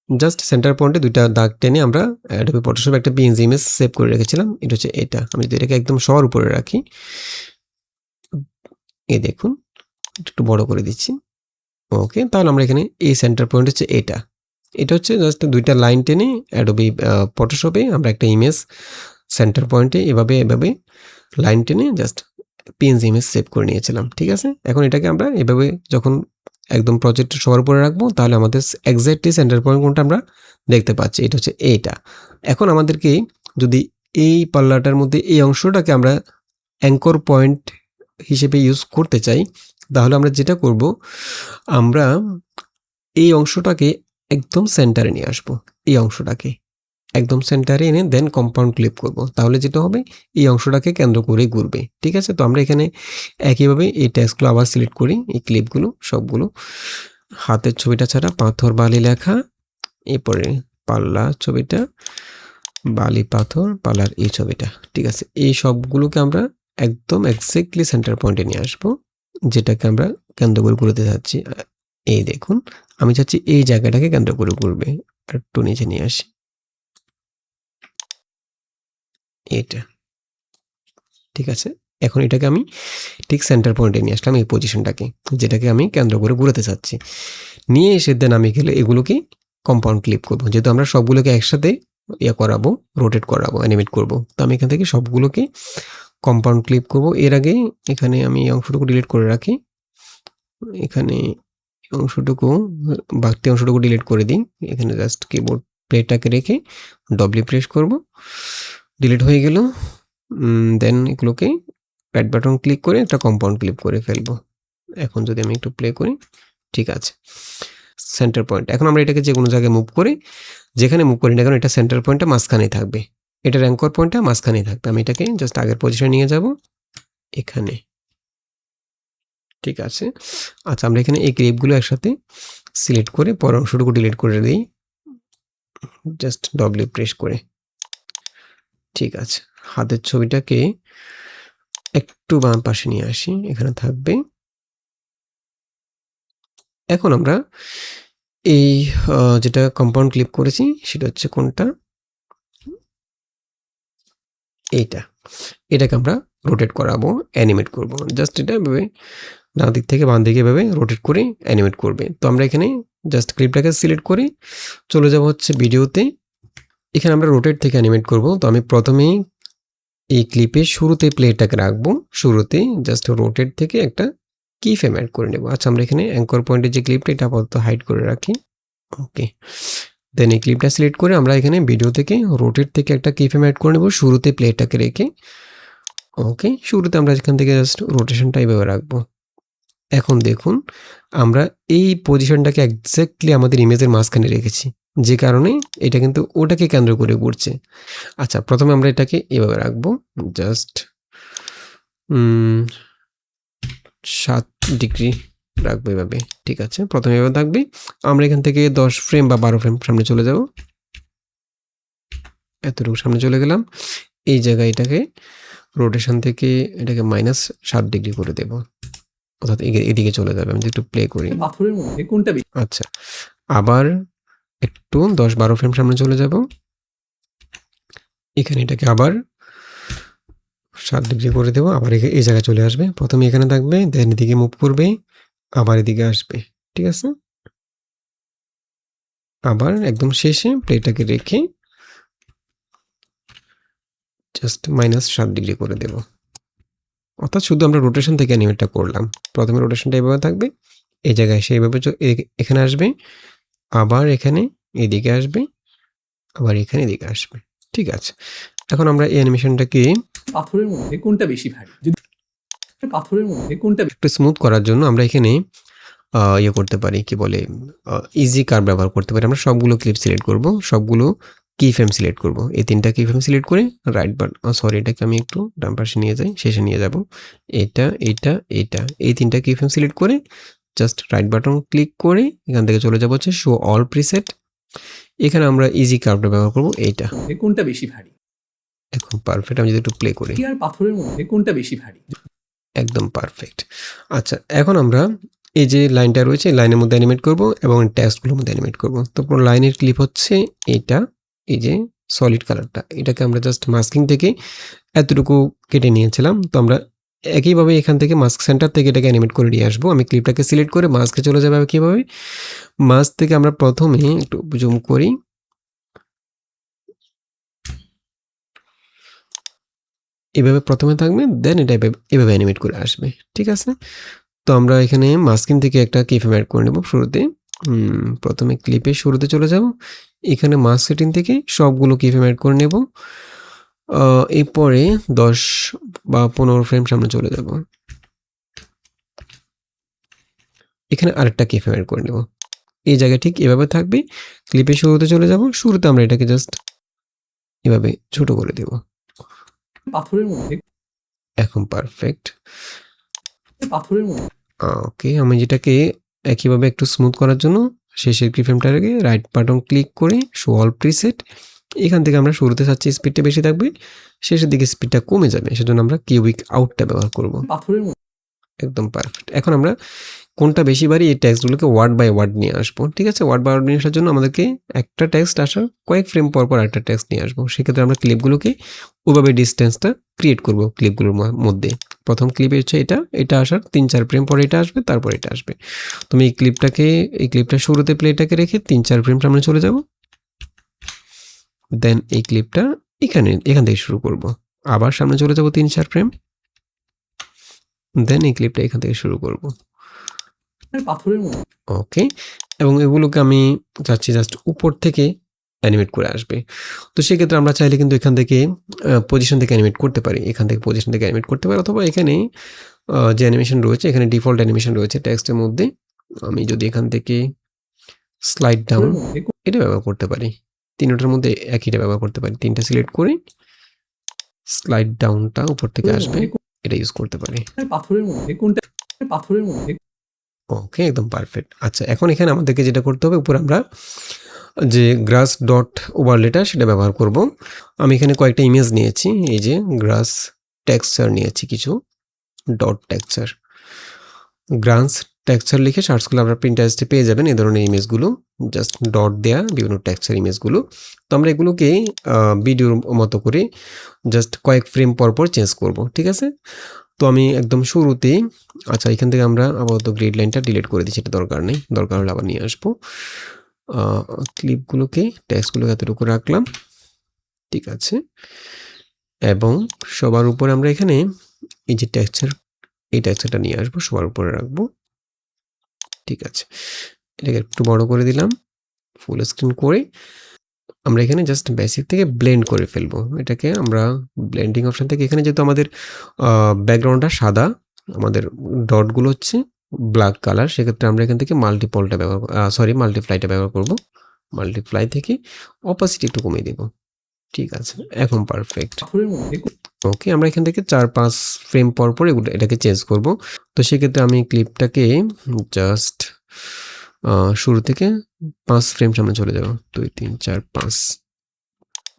জাস্ট সেন্টার পয়েন্টে দুইটা দাগ টেনে আমরা অ্যাডোবি ফটোশপে একটা পিএনজি ইমেজ সেভ করে রেখেছিলাম। এটা হচ্ছে এটা, আমি যদি এটাকে একদম সবার উপরে রাখি, এই দেখুন একটু বড় করে দিচ্ছি। ওকে, তাহলে আমরা এখানে এই সেন্টার পয়েন্ট হচ্ছে এটা, এটা হচ্ছে জাস্ট দুইটা লাইন টেনে অ্যাডোবি ফটোশপে আমরা একটা ইমেজ সেন্টার পয়েন্টে এভাবে লাইন টেনে জাস্ট পিএনজি ইমেজ সেভ করে নিয়েছিলাম। ঠিক আছে, এখন এটাকে আমরা এভাবে যখন একদম প্রজেক্ট সবার উপরে রাখবো, তাহলে আমাদের এক্স্যাক্টলি সেন্টার পয়েন্ট কোনটা আমরা দেখতে পাচ্ছি, এটা হচ্ছে এইটা। এখন আমাদেরকে যদি এই পাল্লাটার মধ্যে এই অংশটাকে আমরা অ্যাঙ্কর পয়েন্ট হিসেবে ইউজ করতে চাই, তাহলে আমরা যেটা করব, আমরা এই অংশটাকে একদম সেন্টারে নিয়ে আসবো, এই অংশটাকে একদম সেন্টারে এনে দেন কম্পাউন্ড ক্লিপ করব। তাহলে যেটা হবে, এই অংশটাকে কেন্দ্র করে ঘুরবে। ঠিক আছে, তো আমরা এখানে একইভাবে এই টেক্সটগুলো আবার সিলেক্ট করি, এই ক্লিপগুলো সবগুলো, হাতের ছবিটা ছাড়া পাথর বালি লেখা, এরপরে পাল্লা ছবিটা, বালি পাথর পাল্লার এই ছবিটা। ঠিক আছে, এই সবগুলোকে আমরা একদম এক্স্যাক্টলি সেন্টার পয়েন্টে নিয়ে আসবো, যেটাকে আমরা কেন্দ্র করে ঘুরতে চাচ্ছি। এই দেখুন, আমি চাচ্ছি এই জায়গাটাকে কেন্দ্র করে ঘুরবে। একটু নিচে নিয়ে আসি, এটা। ঠিক আছে, এখন এটাকে আমি ঠিক সেন্টার পয়েন্টে নিয়ে আসলাম, এই পজিশনটাকে, যেটাকে আমি কেন্দ্র করে ঘুরাতে চাচ্ছি। নিয়ে এসে দেন আমি গেলে এগুলোকে কম্পাউন্ড ক্লিপ করবো, যেহেতু আমরা সবগুলোকে একসাথে করাবো, রোটেট করাবো, অ্যানিমেট করবো। তো আমি এখান থেকে সবগুলোকে কম্পাউন্ড ক্লিপ করব। এর আগে এখানে আমি এই অংশটুকু ডিলিট করে রাখি, এখানে অংশটুকু, বাড়তি অংশটুকু ডিলিট করে দিই। এখানে জাস্ট কিবোর্ড প্লেটাকে রেখে ডব্লিউ প্রেস করব, ডিলিট হয়ে গেল। দেন এগুলোকে রাইট বাটন ক্লিক করে একটা কম্পাউন্ড ক্লিপ করে ফেলবো। এখন যদি আমি একটু প্লে করি, ঠিক আছে, সেন্টার পয়েন্ট। এখন আমরা এটাকে যে কোনো জায়গায় মুভ করে, যেখানে মুভ করি না কেন, এটা সেন্টার পয়েন্টটা মাঝখানেই থাকবে, এটার অ্যাঙ্কর পয়েন্টটা মাঝখানেই থাকবে। আমি এটাকে জাস্ট আগের পজিশনে নিয়ে যাব, এখানে ঠিক আছে। আচ্ছা, আমরা এখানে এই ক্লিপগুলো একসাথে সিলেক্ট করে পরের অংশটুকু ডিলিট করে দিই। জাস্ট ডব্লিউ প্রেস করে। ঠিক আছে। হাতের ছবিটাকে একটু বাম পাশে নিয়ে আসি, এখানে থাকবে। এখন আমরা এই যেটা কম্পাউন্ড ক্লিপ করেছি সেটা হচ্ছে কোনটা? এইটা। এটাকে আমরা রোটেট করাবো, অ্যানিমেট করব। জাস্ট এটা এভাবে ডান দিক থেকে বাম দিকে এভাবে রোটেট করে অ্যানিমেট করবে। তো আমরা এখানে জাস্ট ক্লিপটাকে সিলেক্ট করে চলে যাব হচ্ছে ভিডিওতে। এখানে আমরা রোটেট থেকে অ্যানিমেট করব। তো আমি প্রথমেই এই ক্লিপের শুরুতে প্লেটাকে রাখবো। শুরুতে জাস্ট রোটেট থেকে একটা কি ফ্রেম অ্যাড করে নেব। আচ্ছা, আমরা এখানে অ্যাঙ্কর পয়েন্টের যে ক্লিপটা এটা আপাতত হাইড করে রাখি। ওকে, দেন এই ক্লিপটা সিলেক্ট করে আমরা এখানে ভিডিও থেকে রোটেট থেকে একটা কি ফ্রেম অ্যাড করে নেব শুরুতে প্লেটাকে রেখে। ওকে, শুরুতে আমরা এখান থেকে জাস্ট রোটেশনটা এইভাবে রাখবো। এখন দেখুন আমরা এই পজিশনটাকে এক্স্যাক্টলি আমাদের ইমেজের মাঝখানে রেখেছি, যে কারণে এটা কিন্তু ওটাকে কেন্দ্র করে ঘুরছে। আচ্ছা, প্রথমে আমরা এটাকে এভাবে রাখবো, জাস্ট 7 ডিগ্রি রাখবো এভাবে। ঠিক আছে, প্রথমে এভাবে থাকবে। আমরা এখান থেকে 10 ফ্রেম বা 12 ফ্রেম সামনে চলে যাব। এতটুকু সামনে চলে গেলাম। এই জায়গায় এটাকে রোটেশন থেকে এটাকে -7 ডিগ্রি করে দেব, অর্থাৎ এদিকে চলে যাবে। আমি একটু প্লে করি। পাথরের মধ্যে কোনটা বেশি? আচ্ছা, আবার একটু 10-12 ফ্রেম সামনে চলে যাব। এখানে এটাকে আবার 7 ডিগ্রি করে দেবো। আবার এই জায়গায় চলে আসবে। প্রথমে এখানে থাকবে, দেন এদিকে মুভ করবে, আবার এদিকে আসবে। ঠিক আছে, আবার একদম শেষে প্লেটাকে রেখে জাস্ট -7 ডিগ্রি করে দেব। অর্থাৎ শুধু আমরা রোটেশন থেকে অ্যানিমেটটা করলাম। প্রথমে রোটেশনটা এভাবে থাকবে, এই জায়গায় এসে এইভাবে এখানে আসবে, আবার এখানে এদিকে আসবে, আবার এখানে এদিকে আসবে। ঠিক আছে, এখন আমরা এই অ্যানিমেশনটাকে পাথরের মধ্যে কোনটা বেশি ভারী? যদি পাথরের মধ্যে কোনটা একটু স্মুথ করার জন্য আমরা এখানে ইয়ে করতে পারি, কি বলে, ইজি কার্ভ ব্যবহার করতে পারি। আমরা সবগুলো ক্লিপ সিলেক্ট করব, সবগুলো কি ফ্রেম সিলেক্ট করব। এই 3টা কি ফ্রেম সিলেক্ট করে রাইট বাটন, সরি এটাকে আমি একটু ডান পাশে নিয়ে যাই, শেষে নিয়ে যাব। এটা এটা এটা এই 3টা কি ফ্রেম সিলেক্ট করে জাস্ট রাইট বাটন ক্লিক করে এখান থেকে চলে যাব হচ্ছে শো অল প্রিসেট। এখানে আমরা ইজি কার্ভটা ব্যবহার করব, এইটা। মধ্যে কোনটা বেশি ভারী? এখন পারফেক্ট। আমি যদি একটু প্লে করি, বালি আর পাথরের মধ্যে কোনটা বেশি ভারী? একদম পারফেক্ট। আচ্ছা, এখন আমরা এই যে লাইনটা রয়েছে লাইনের মধ্যে অ্যানিমেট করব এবং টেক্সটগুলোর মধ্যে অ্যানিমেট করব। তো পুরো লাইনের ক্লিপ হচ্ছে এটা, এই যে সলিড কালারটা, এটাকে আমরা জাস্ট মাস্কিং থেকে এতটুকু কেটে নিয়েছিলাম। তো আমরা একইভাবে এখান থেকে মাস্ক সেন্টার থেকে এটাকে অ্যানিমেট করে নিয়ে আসবো। আমি ক্লিপটাকে সিলেক্ট করে মাস্কে চলে যাবে। কীভাবে? মাস্ক থেকে আমরা প্রথমে একটু জুম করি, এভাবে প্রথমে থাকবে, দেন এটা এভাবে অ্যানিমেট করে আসবে। ঠিক আছে, তো আমরা এখানে মাস্কিং থেকে একটা কি ফ্রেম অ্যাড করে নেব শুরুতে। প্রথমে ক্লিপের শুরুতে চলে যাব, এখানে মাস্ক সেটিং থেকে সবগুলো কি ফ্রেম অ্যাড করে নেব। এরপরে 10 বা 15 ফ্রেম সামনে চলে যাব, এখানে আরেকটা কি ফ্রেম অ্যাড করে নেব। এই জায়গায় ঠিক এভাবে থাকবে। ক্লিপের শুরুতে চলে যাব, শুরুতে আমরা এটাকে জাস্ট এভাবে ছোট করে দেব। পাথরের মধ্যে এখন পারফেক্ট। পাথরের মধ্যে ওকে, আমি যেটাকে একইভাবে একটু স্মুথ করার জন্য শেষের কি ফ্রেমটাকে রাইট বাটন ক্লিক করে শো অল প্রিসেট, এখান থেকে আমরা শুরুতে চাচ্ছি স্পিডটা বেশি থাকবে, শেষের দিকে স্পিডটা কমে যাবে, সেজন্য আমরা কিউবিক আউটটা ব্যবহার করব। পাথরের মধ্যে একদম পারফেক্ট। এখন আমরা কোনটা বেশি বাড়ি এই টেক্সটগুলোকে ওয়ার্ড বাই ওয়ার্ড নিয়ে আসবো। ঠিক আছে, ওয়ার্ড বাই ওয়ার্ড নিয়ে আসার জন্য আমাদেরকে একটা টেক্সট আসার কয়েক ফ্রেম পর পর একটা টেক্সট নিয়ে আসবো। সেক্ষেত্রে আমরা ক্লিপগুলোকে ওইভাবে ডিস্টেন্সটা ক্রিয়েট করব ক্লিপগুলোর মধ্যে। প্রথম ক্লিপে হচ্ছে এটা আসার 3-4 ফ্রেম পরে এটা আসবে, তারপর এটা আসবে। তুমি এই ক্লিপটা শুরুতে প্লেটাকে রেখে 3-4 ফ্রেম সামনে চলে যাব, দেন এই ক্লিপটা এখান থেকে শুরু করব, আবার সামনে চলে যাব 3-4 ফ্রেম, দেন এই ক্লিপটা এখান থেকে শুরু করব। পাথরের মধ্যে ওকে, এবং এগুলোকে আমি চাচ্ছি জাস্ট উপর থেকে অ্যানিমেট করে আসবে। তো সেক্ষেত্রে আমরা চাইলে কিন্তু এখান থেকে পজিশন থেকে অ্যানিমেট করতে পারি, এখান থেকে পজিশন থেকে অ্যানিমেট করতে পারি, অথবা এখানে যে অ্যানিমেশন রয়েছে, এখানে ডিফল্ট অ্যানিমেশন রয়েছে টেক্সটের মধ্যে, আমি যদি এখান থেকে স্লাইড ডাউন এটা ব্যবহার করতে পারি, তিনটার মধ্যে একইটা ব্যবহার করতে পারি। 3টা সিলেক্ট করে স্লাইড ডাউনটা উপর থেকে আসবে, এটা ইউজ করতে পারি। পাথরের মধ্যে কোনটা পাথরের মধ্যে ওকে, একদম পারফেক্ট। আচ্ছা, এখন এখানে আমাদেরকে যেটা করতে হবে, উপরে আমরা যে গ্রাস ডট ওভারলেটা সেটা ব্যবহার করব। আমি এখানে কয়েকটা ইমেজ নিয়েছি, এই যে গ্রাস টেক্সচার নিয়েছি কিছু, ডট টেক্সচার, গ্রাস টেক্সচার লিখে সার্চ করলে আপনারা প্রিন্টারেস্টে পেয়ে যাবেন এই ধরনের ইমেজগুলো, জাস্ট ডট দেয়া বিভিন্ন টেক্সচার ইমেজগুলো। তো আমরা এগুলোকে ভিডিওর মতো করে জাস্ট কয়েক ফ্রেম পর পর চেঞ্জ করব, ঠিক আছে? তো আমি একদম শুরুতেই, আচ্ছা এখান থেকে আমরা আপাতত গ্রিড লাইনটা ডিলিট করে দিচ্ছি, এটা দরকার নেই, দরকার হলে আবার নিয়ে আসবো। ক্লিপগুলোকে, টেক্সটগুলোকে এতটুকু রাখলাম, ঠিক আছে। এবং সবার উপরে আমরা এখানে এই যে টেক্সচার, এই টেক্সচারটা নিয়ে আসবো, সবার উপরে রাখবো, ঠিক আছে। এটাকে একটু বড় করে দিলাম, ফুল স্ক্রিন করে আমরা এখানে জাস্ট বেসিক থেকে ব্লেন্ড করে ফেলবো। এটাকে আমরা ব্লেন্ডিং অপশন থেকে, এখানে যেহেতু আমাদের ব্যাকগ্রাউন্ডটা সাদা, আমাদের ডটগুলো হচ্ছে ব্ল্যাক কালার, সেক্ষেত্রে আমরা এখান থেকে মাল্টিপ্লাইটা ব্যবহার করব। মাল্টিপ্লাই থেকে অপাসিটি একটু কমিয়ে দেব, ঠিক আছে, এখন পারফেক্ট। পাথরের মধ্যে ওকে, আমরা এখান থেকে 4-5 ফ্রেম পর পর এটাকে চেঞ্জ করব। তো সেক্ষেত্রে আমি ক্লিপটাকে জাস্ট শুরু থেকে 5 ফ্রেম সামনে চলে যাব, 2 3 4 5।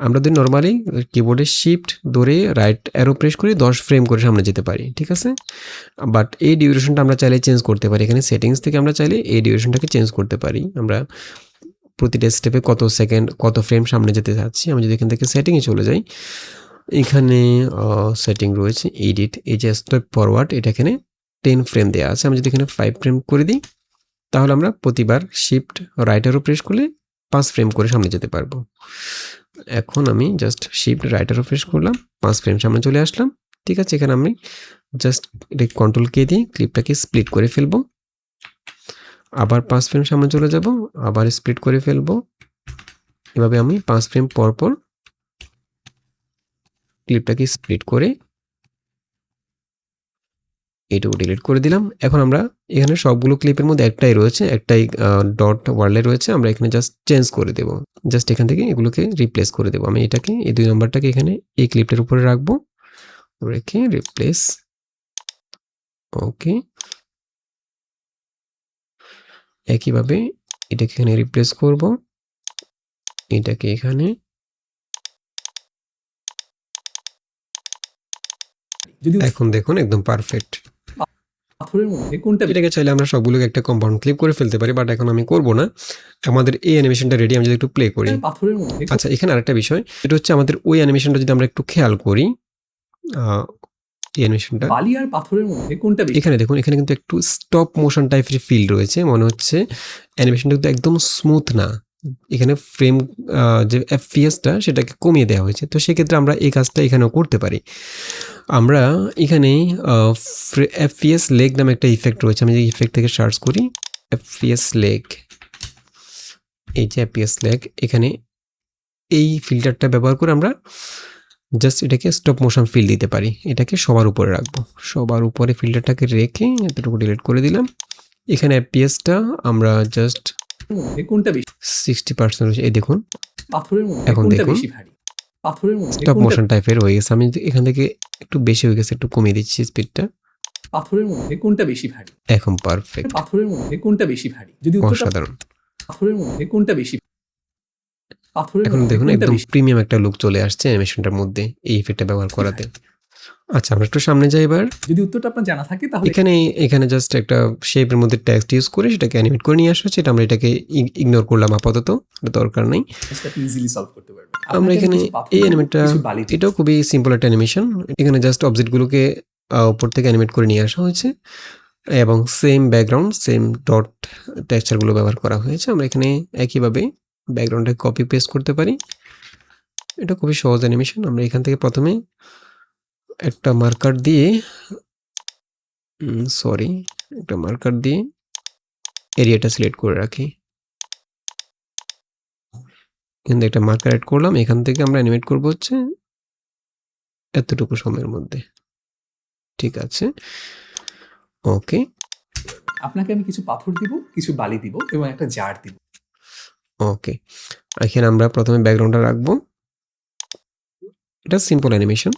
আমরা যদি নর্মালি কিবোর্ডে শিফট ধরে রাইট অ্যারো প্রেস করে 10 ফ্রেম করে সামনে যেতে পারি, ঠিক আছে। বাট এই ডিউরেশনটা আমরা চাইলে চেঞ্জ করতে পারি, এখানে সেটিংস থেকে আমরা চাইলে এই ডিউরেশনটাকে চেঞ্জ করতে পারি। আমরা প্রতিটা স্টেপে কত সেকেন্ড কত ফ্রেম সামনে যেতে চাচ্ছি। আমি যদি এখান থেকে সেটিংয়ে চলে যাই, এখানে সেটিং রয়েছে এডিট, এই যে স্টেপ ফরওয়ার্ড, এটা এখানে 10 ফ্রেম দেওয়া আছে। আমি যদি এখানে 5 ফ্রেম করে দিই, তাহলে আমরা প্রতিবার শিফট রাইট অ্যারো প্রেস করলে 5 ফ্রেম করে সামনে যেতে পারবো। এখন আমি just shift right arrow press করলাম, 5 ফ্রেম সামনে চলে আসলাম, ঠিক আছে। এখানে আমি জাস্ট এটা কন্ট্রোল কে দিয়ে ক্লিপটাকে স্প্লিট করে ফেলবো, আবার 5 ফ্রেম সামনে চলে যাব, আবার স্প্লিট করে ফেলবো। এভাবে আমি 5 ফ্রেম পর পর ক্লিপটাকে স্প্লিট করে এইটুকু ডিলিট করে দিলাম। এখন আমরা এখানে সবগুলো ক্লিপের মধ্যে একটাই রয়েছে, একটাই ডট ওয়ার্ল্ডে রয়েছে, আমরা এখানে জাস্ট চেঞ্জ করে দেব, জাস্ট এখান থেকে এগুলোকে রিপ্লেস করে দেব। আমি এটাকে, এই 2 নম্বরটাকে এখানে এই ক্লিপটার উপরে রাখবো, রেখে রিপ্লেস, ওকে। একইভাবে এটাকে এখানে রিপ্লেস করব, এটাকে এখানে, যদি এখন দেখুন একদম পারফেক্ট। পাথরের মধ্যে কোনটা এটাকে চাইলে আমরা সবগুলোকে একটা কম্পাউন্ড ক্লিপ করে ফেলতে পারি, বাট এখন আমি করব না। আমাদের এই অ্যানিমেশনটা রেডি, আমি যদি একটু প্লে করি। পাথরের মধ্যে আচ্ছা, এখানে আরেকটা বিষয়, এটা হচ্ছে আমাদের ওই অ্যানিমেশনটা যদি আমরা একটু খেয়াল করি, এই অ্যানিমেশনটা, বালি আর পাথরের মধ্যে কোনটা বেশি? এখানে দেখুন, এখানে কিন্তু একটু স্টপ মোশন টাইপের ফিল রয়েছে, মনে হচ্ছে অ্যানিমেশনটা কিন্তু একদম স্মুথ না। এখানে ফ্রেম যে এফপিএসটা সেটাকে কমিয়ে দেওয়া হয়েছে। তো সেক্ষেত্রে আমরা এই কাজটা এখানেও করতে পারি। আমরা এখানে এফপিএস লেগ নামে একটা ইফেক্ট রয়েছে, আমি যে ইফেক্ট থেকে সার্চ করি এফপিএস লেগ, এই যে এফপিএস লেগ, এখানে এই ফিল্টারটা ব্যবহার করে আমরা জাস্ট এটাকে স্টপ মোশন ফিল দিতে পারি। এটাকে সবার উপরে রাখবো, সবার উপরে ফিল্টারটাকে রেখে এতটুকু ডিলিট করে দিলাম। এখানে এফপিএসটা আমরা জাস্ট কোনটা বেশি? 60% রয়েছে, এই দেখুন পাথরের মধ্যে এখন কোনটা দেখুন বেশি ভারী? পাথরের মধ্যে স্টপ কোনটা? মোশন টাইপের হয়ে গেছে। আমি এখান থেকে একটু বেশি হয়ে গেছে, একটু কমিয়ে দিচ্ছি স্পিডটা, পাথরের মধ্যে কোনটা বেশি ভারী? এখন পারফেক্ট, পাথরের মধ্যে কোনটা বেশি ভারী? যদি উত্তরটা অসাধারণ। পাথরের মধ্যে কোনটা বেশি? পাথরের এখন মধ্যে দেখুন কোনটা একদম বেশি? প্রিমিয়াম একটা লুক চলে আসছে অ্যানিমেশনটার মধ্যে এই ইফেক্টটা ব্যবহার করাতে। আচ্ছা, আমরা একটু সামনে যাই এবার। যদি উত্তরটা আপনার জানা থাকে তাহলে এখানে জাস্ট একটা শেপের মধ্যে টেক্সট ইউজ করে সেটাকে অ্যানিমেট করে নিয়ে আসা হচ্ছে, এটা আমরা এটাকে ইগনোর করলাম আপাতত, এটা দরকার নেই। আপনি ইজিলি সলভ করতে পারবেন। আমরা এখানে এই অ্যানিমেটটা, কিছু বালি দিন। এটাও খুবই সিম্পল একটা অ্যানিমেশন। এখানে জাস্ট অবজেক্টগুলোকে উপর থেকে অ্যানিমেট করে নিয়ে আসা হয়েছে এবং সেম ব্যাকগ্রাউন্ড, সেম ডট টেক্সচারগুলো ব্যবহার করা হয়েছে। আমরা এখানে একইভাবে ব্যাকগ্রাউন্ডে কপি পেস্ট করতে পারি, এটা খুবই সহজ অ্যানিমেশন। আমরা এখান থেকে প্রথমে একটা মার্কার দিয়ে এরিয়াটা সিলেক্ট করে রাখি, কিন্তু একটা মার্কার অ্যাড করলাম। এখান থেকে আমরা অ্যানিমেট করব হচ্ছে এতটুকু সময়ের মধ্যে, ঠিক আছে, ওকে। আপনাকে আমি কিছু পাথর দিব, কিছু বালি দিব এবং একটা জার দিব। ওকে, এখানে আমরা প্রথমে ব্যাকগ্রাউন্ডটা রাখবো, এটা সিম্পল অ্যানিমেশন।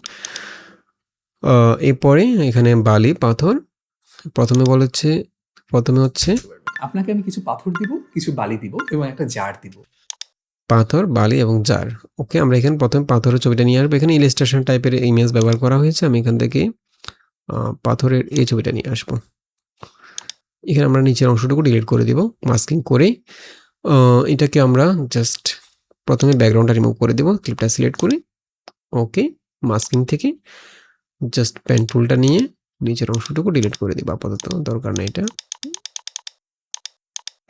এরপরে এখানে বালি পাথর প্রথমে হচ্ছে আপনাকে আমি কিছু পাথর দিব, কিছু বালি দিব এবং একটা জার দিব। পাথর, বালি এবং জার। ওকে, আমরা এখানে প্রথমে পাথরের ছবিটা নিয়ে আসবো। এখানে ইলাস্ট্রেশন টাইপের ইমেজ ব্যবহার করা হয়েছে। আমি এখান থেকে পাথরের এই ছবিটা নিয়ে আসবো। এখানে আমরা নিচের অংশটুকু ডিলিট করে দিব মাস্কিং করে। এটাকে আমরা জাস্ট প্রথমে ব্যাকগ্রাউন্ডটা রিমুভ করে দেব, ক্লিপটা সিলেক্ট করে। ওকে, মাস্কিং থেকে জাস্ট পেন টুলটা নিয়ে নিচের অংশটুকু ডিলিট করে দিব, আপাতত দরকার নেই, এটা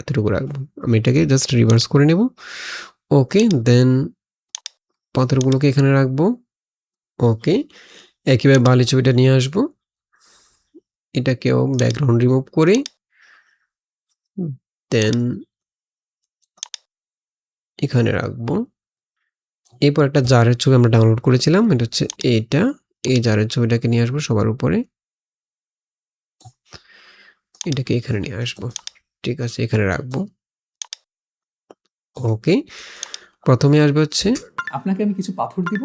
এতটুকু রাখবো। আমি এটাকে জাস্ট রিভার্স করে নেব। ওকে, দেন পাথরগুলোকে এখানে রাখবো। ওকে, একইভাবে বালি ছবিটা নিয়ে আসবো, এটাকেও ব্যাকগ্রাউন্ড রিমুভ করে দেন এখানে রাখবো। এরপর একটা জারের ছবি আমরা ডাউনলোড করেছিলাম, এটা হচ্ছে এইটা। এই জারের ছবিটাকে নিয়ে আসবো সবার উপরে, এটাকে এখানে নিয়ে আসবো। ঠিক আছে, এখানে রাখবো। ওকে, প্রথমে আসবে হচ্ছে আপনাকে আমি কিছু পাথর দিব,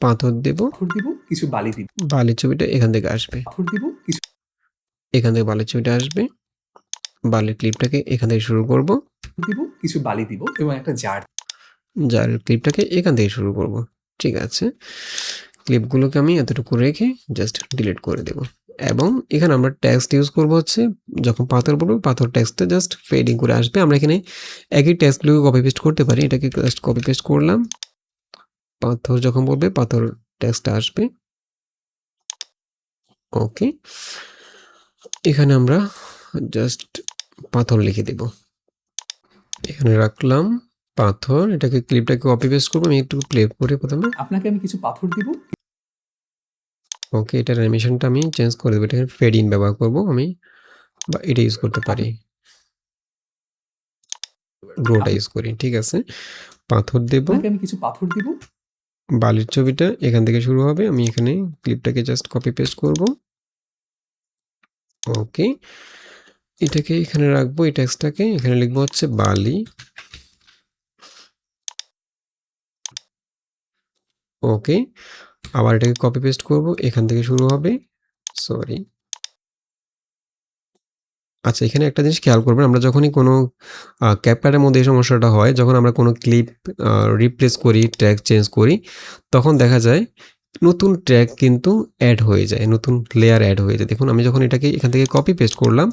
পাথর দেব, কিছু বালি দিব। বালির ছবিটা এখান থেকে আসবে, পাথর দিব, কিছু এখান থেকে বালির ছবিটা আসবে। বালির ক্লিপটাকে এখান থেকে শুরু করব, দিব, কিছু বালি দিব এবং একটা জার। জারের ক্লিপটাকে এখান থেকে শুরু করব। ঠিক আছে, ক্লিপগুলোকে আমি এতটুকু রেখে জাস্ট ডিলিট করে দেব। এবং এখানে আমরা টেক্সট ইউজ করব হচ্ছে, যখন পাথর বলবো পাথর টেক্সটটা জাস্ট ফেডিং করে আসবে। আমরা এখানে একই টেক্সটগুলোকে কপি পেস্ট করতে পারি, এটাকে জাস্ট কপি পেস্ট করলাম। পাথর যখন বলবে পাথর টেক্সটটা আসবে। ওকে, এখানে আমরা জাস্ট পাথর লিখে দেব, এখানে রাখলাম পাথর। এটাকে ক্লিপটাকে কপি পেস্ট করবো, আমি একটু প্লে করে প্রথমে। আপনাকে আমি কিছু পাথর দিব। ওকে, এটার অ্যানিমেশনটা আমি চেঞ্জ করে দেবো, এটাকে ফেড ইন ব্যবহার করবো আমি, বা এটা ইউজ করতে পারি, গ্রোটা ইউজ করি। ঠিক আছে, পাথর দেব, আপনাকে আমি কিছু পাথর দিব। বালির ছবিটা এখান থেকে শুরু হবে। আমি এখানে ক্লিপটাকে জাস্ট কপি পেস্ট করব। ওকে, এটাকে এখানে রাখবো, এই টেক্সটটাকে এখানে লিখবো হচ্ছে বালি। ওকে, আবার এটাকে কপি পেস্ট করব, এখান থেকে শুরু হবে। সরি, আচ্ছা, এখানে একটা জিনিস খেয়াল করবেন, আমরা যখনই কোনো ক্যাপকাটের মধ্যে এই সমস্যাটা হয়, যখন আমরা কোনো ক্লিপ রিপ্লেস করি, ট্র্যাক চেঞ্জ করি, তখন দেখা যায় নতুন ট্র্যাক কিন্তু অ্যাড হয়ে যায়, নতুন লেয়ার অ্যাড হয়ে যায়। দেখুন, আমি যখন এটাকে এখান থেকে কপি পেস্ট করলাম,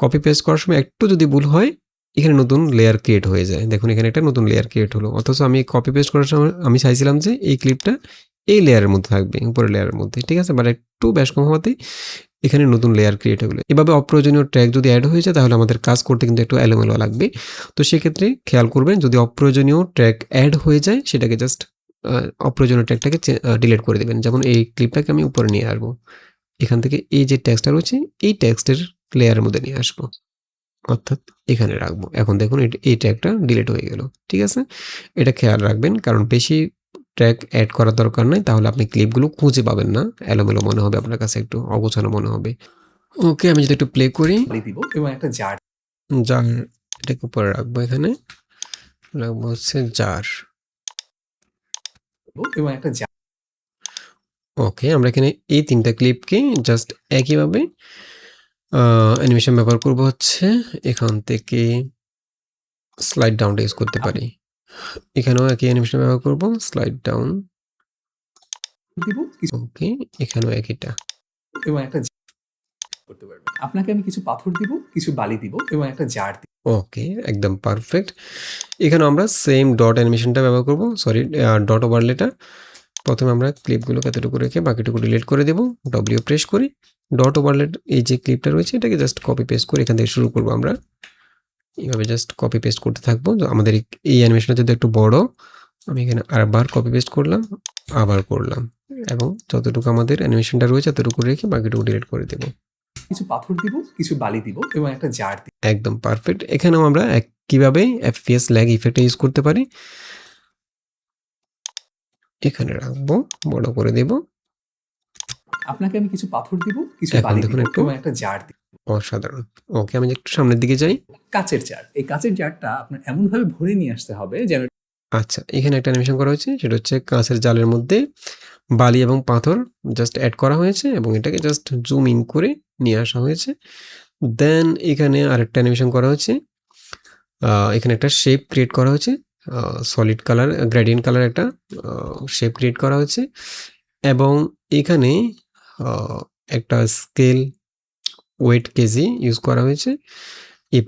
কপি পেস্ট করার সময় একটু যদি ভুল হয়, এখানে নতুন লেয়ার ক্রিয়েট হয়ে যায়। দেখুন, এখানে একটা নতুন লেয়ার ক্রিয়েট হলো, অথচ আমি কপি পেস্ট করার সময় আমি চাইছিলাম যে এই ক্লিপটা এই লেয়ারের মধ্যে থাকবে, উপরের লেয়ারের মধ্যে। ঠিক আছে, বাট একটু ব্যাস কম হওয়াতে এখানে নতুন লেয়ার ক্রিয়েট হলো। এভাবে অপ্রয়োজনীয় ট্র্যাক যদি অ্যাড হয়ে যায়, তাহলে আমাদের কাজ করতে কিন্তু একটু এলোমেলো লাগবে। তো সেক্ষেত্রে খেয়াল করবেন, যদি অপ্রয়োজনীয় ট্র্যাক অ্যাড হয়ে যায়, সেটাকে জাস্ট অপ্রয়োজনীয় ট্র্যাকটাকে ডিলিট করে দেবেন। যেমন এই ক্লিপটাকে আমি উপরে নিয়ে আসবো, এখান থেকে এই যে টেক্সটটা রয়েছে এই টেক্সটের লেয়ারের মধ্যে নিয়ে আসবো, অর্থাৎ এখানে রাখবো। এখন দেখুন এই ট্র্যাকটা ডিলিট হয়ে গেল। ঠিক আছে, এটা খেয়াল রাখবেন, কারণ বেশি ট্র্যাক অ্যাড করার দরকার নাই, তাহলে আপনি ক্লিপগুলো খুঁজে পাবেন না, এলোমেলো মনে হবে, আপনার কাছে একটু অগোছালো মনে হবে। ওকে, আমি যদি একটু প্লে করি, বালি দিব এবং একটা জার জার, এটাকে উপরে রাখবো, এখানে রাখবো হচ্ছে জার। দিব এবং একটা জার। ওকে, আমরা এখানে এই তিনটা ক্লিপকে জাস্ট একইভাবে অ্যানিমেশন ব্যবহার করব হচ্ছে, এখান থেকে স্লাইড ডাউনটা ইউজ করতে পারি। এখানেও একই অ্যানিমেশন ব্যবহার করব, স্লাইড ডাউন। দিব কিছু ওকে, এখানেও একইটা। এবং একটা জার করতে পারবেন। আপনাকে আমি কিছু পাথর দিব, কিছু বালি দিব এবং একটা জার দিব। ওকে, একদম পারফেক্ট। এখানে আমরা সেম ডট অ্যানিমেশনটা ব্যবহার করব, সরি ডট ওভারলেটা। প্রথমে আমরা ক্লিপগুলোকে এতটুকু রেখে বাকিটুকু ডিলিট করে দেব, ডব্লিউ প্রেস করে। ডট ওভারলেট এই যে ক্লিপটা রয়েছে, এটাকে জাস্ট কপি পেস্ট করে এখান থেকে শুরু করব। আমরা এইভাবে জাস্ট কপি পেস্ট করতে থাকবো। আমাদের এই অ্যানিমেশনটা যদি একটু বড়, আমি এখানে আরবার কপি পেস্ট করলাম, আবার করলাম, এবং যতটুকু আমাদের অ্যানিমেশনটা রয়েছে ততটুকু রেখে বাকিটুকু ডিলিট করে দেব। কিছু পাথর দিব, কিছু বালি দিব এবং একটা জার দিব। একদম পারফেক্ট। এখানেও আমরা কিভাবে এফপিএস ল্যাগ ইফেক্ট ইউজ করতে পারি, এখানে রাখবো, বড় করে দেব। আপনাকে আমি কিছু পাথর দিব, কিছু এখন বালি দেখুন দিব একটু এবং একটা জার দিব। অসাধারণ। ওকে, আমি একটু সামনের দিকে যাই। কাচের জার, এই কাচের জারটা আপনার এমনভাবে ভরে নিয়ে আসতে হবে যেন আচ্ছা, এখানে একটা অ্যানিমেশন করা হয়েছে, সেটা হচ্ছে কাঁচের জালের মধ্যে বালি এবং পাথর জাস্ট অ্যাড করা হয়েছে এবং এটাকে জাস্ট জুম ইন করে নিয়ে আসা হয়েছে। দেন এখানে আরেকটা অ্যানিমেশন করা হয়েছে, এখানে একটা শেপ ক্রিয়েট করা হয়েছে, সলিড কালার গ্রেডিয়েন্ট কালার একটা শেপ ক্রিয়েট করা হয়েছে এবং এখানে একটা স্কেল ওয়েট কেজি ইউজ করা হয়েছে। এই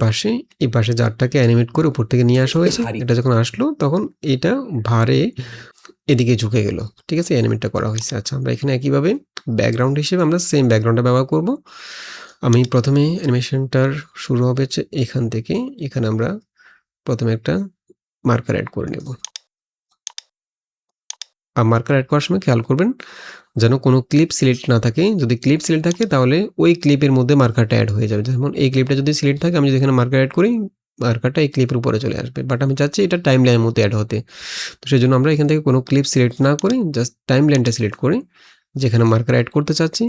পাশে জারটাকে অ্যানিমেট করে উপর থেকে নিয়ে আসা হয়েছে। ভারী। এটা যখন আসলো তখন এটা ভারে এদিকে ঝুঁকে গেল। ঠিক আছে? অ্যানিমেটটা করা হয়েছে। আচ্ছা, আমরা এখানে একইভাবে ব্যাকগ্রাউন্ড হিসেবে আমরা সেম ব্যাকগ্রাউন্ডটা ব্যবহার করব। আমি প্রথমে অ্যানিমেশনটার শুরু হবে হচ্ছে এখান থেকে। এখানে আমরা প্রথমে একটা মার্কার অ্যাড করে নেব। আর মার্কার অ্যাড করার সময় খেয়াল করবেন যেন কোনো ক্লিপ সিলেক্ট না থাকে। যদি ক্লিপ সিলেক্ট থাকে তাহলে ওই ক্লিপের মধ্যে মার্কারটা অ্যাড হয়ে যাবে। যেমন এই ক্লিপটা যদি সিলেক্ট থাকে, আমি যদি এখানে মার্কার অ্যাড করি, মার্কারটা এই ক্লিপের উপরে চলে আসবে। বাট আমি চাচ্ছি এটা টাইমলাইনের মধ্যে অ্যাড হতে। তো সেজন্য আমরা এখান থেকে কোনো ক্লিপ সিলেক্ট না করে জাস্ট টাইমলাইনটা সিলেক্ট করে যেখানে মার্কার অ্যাড করতে চাচ্ছি,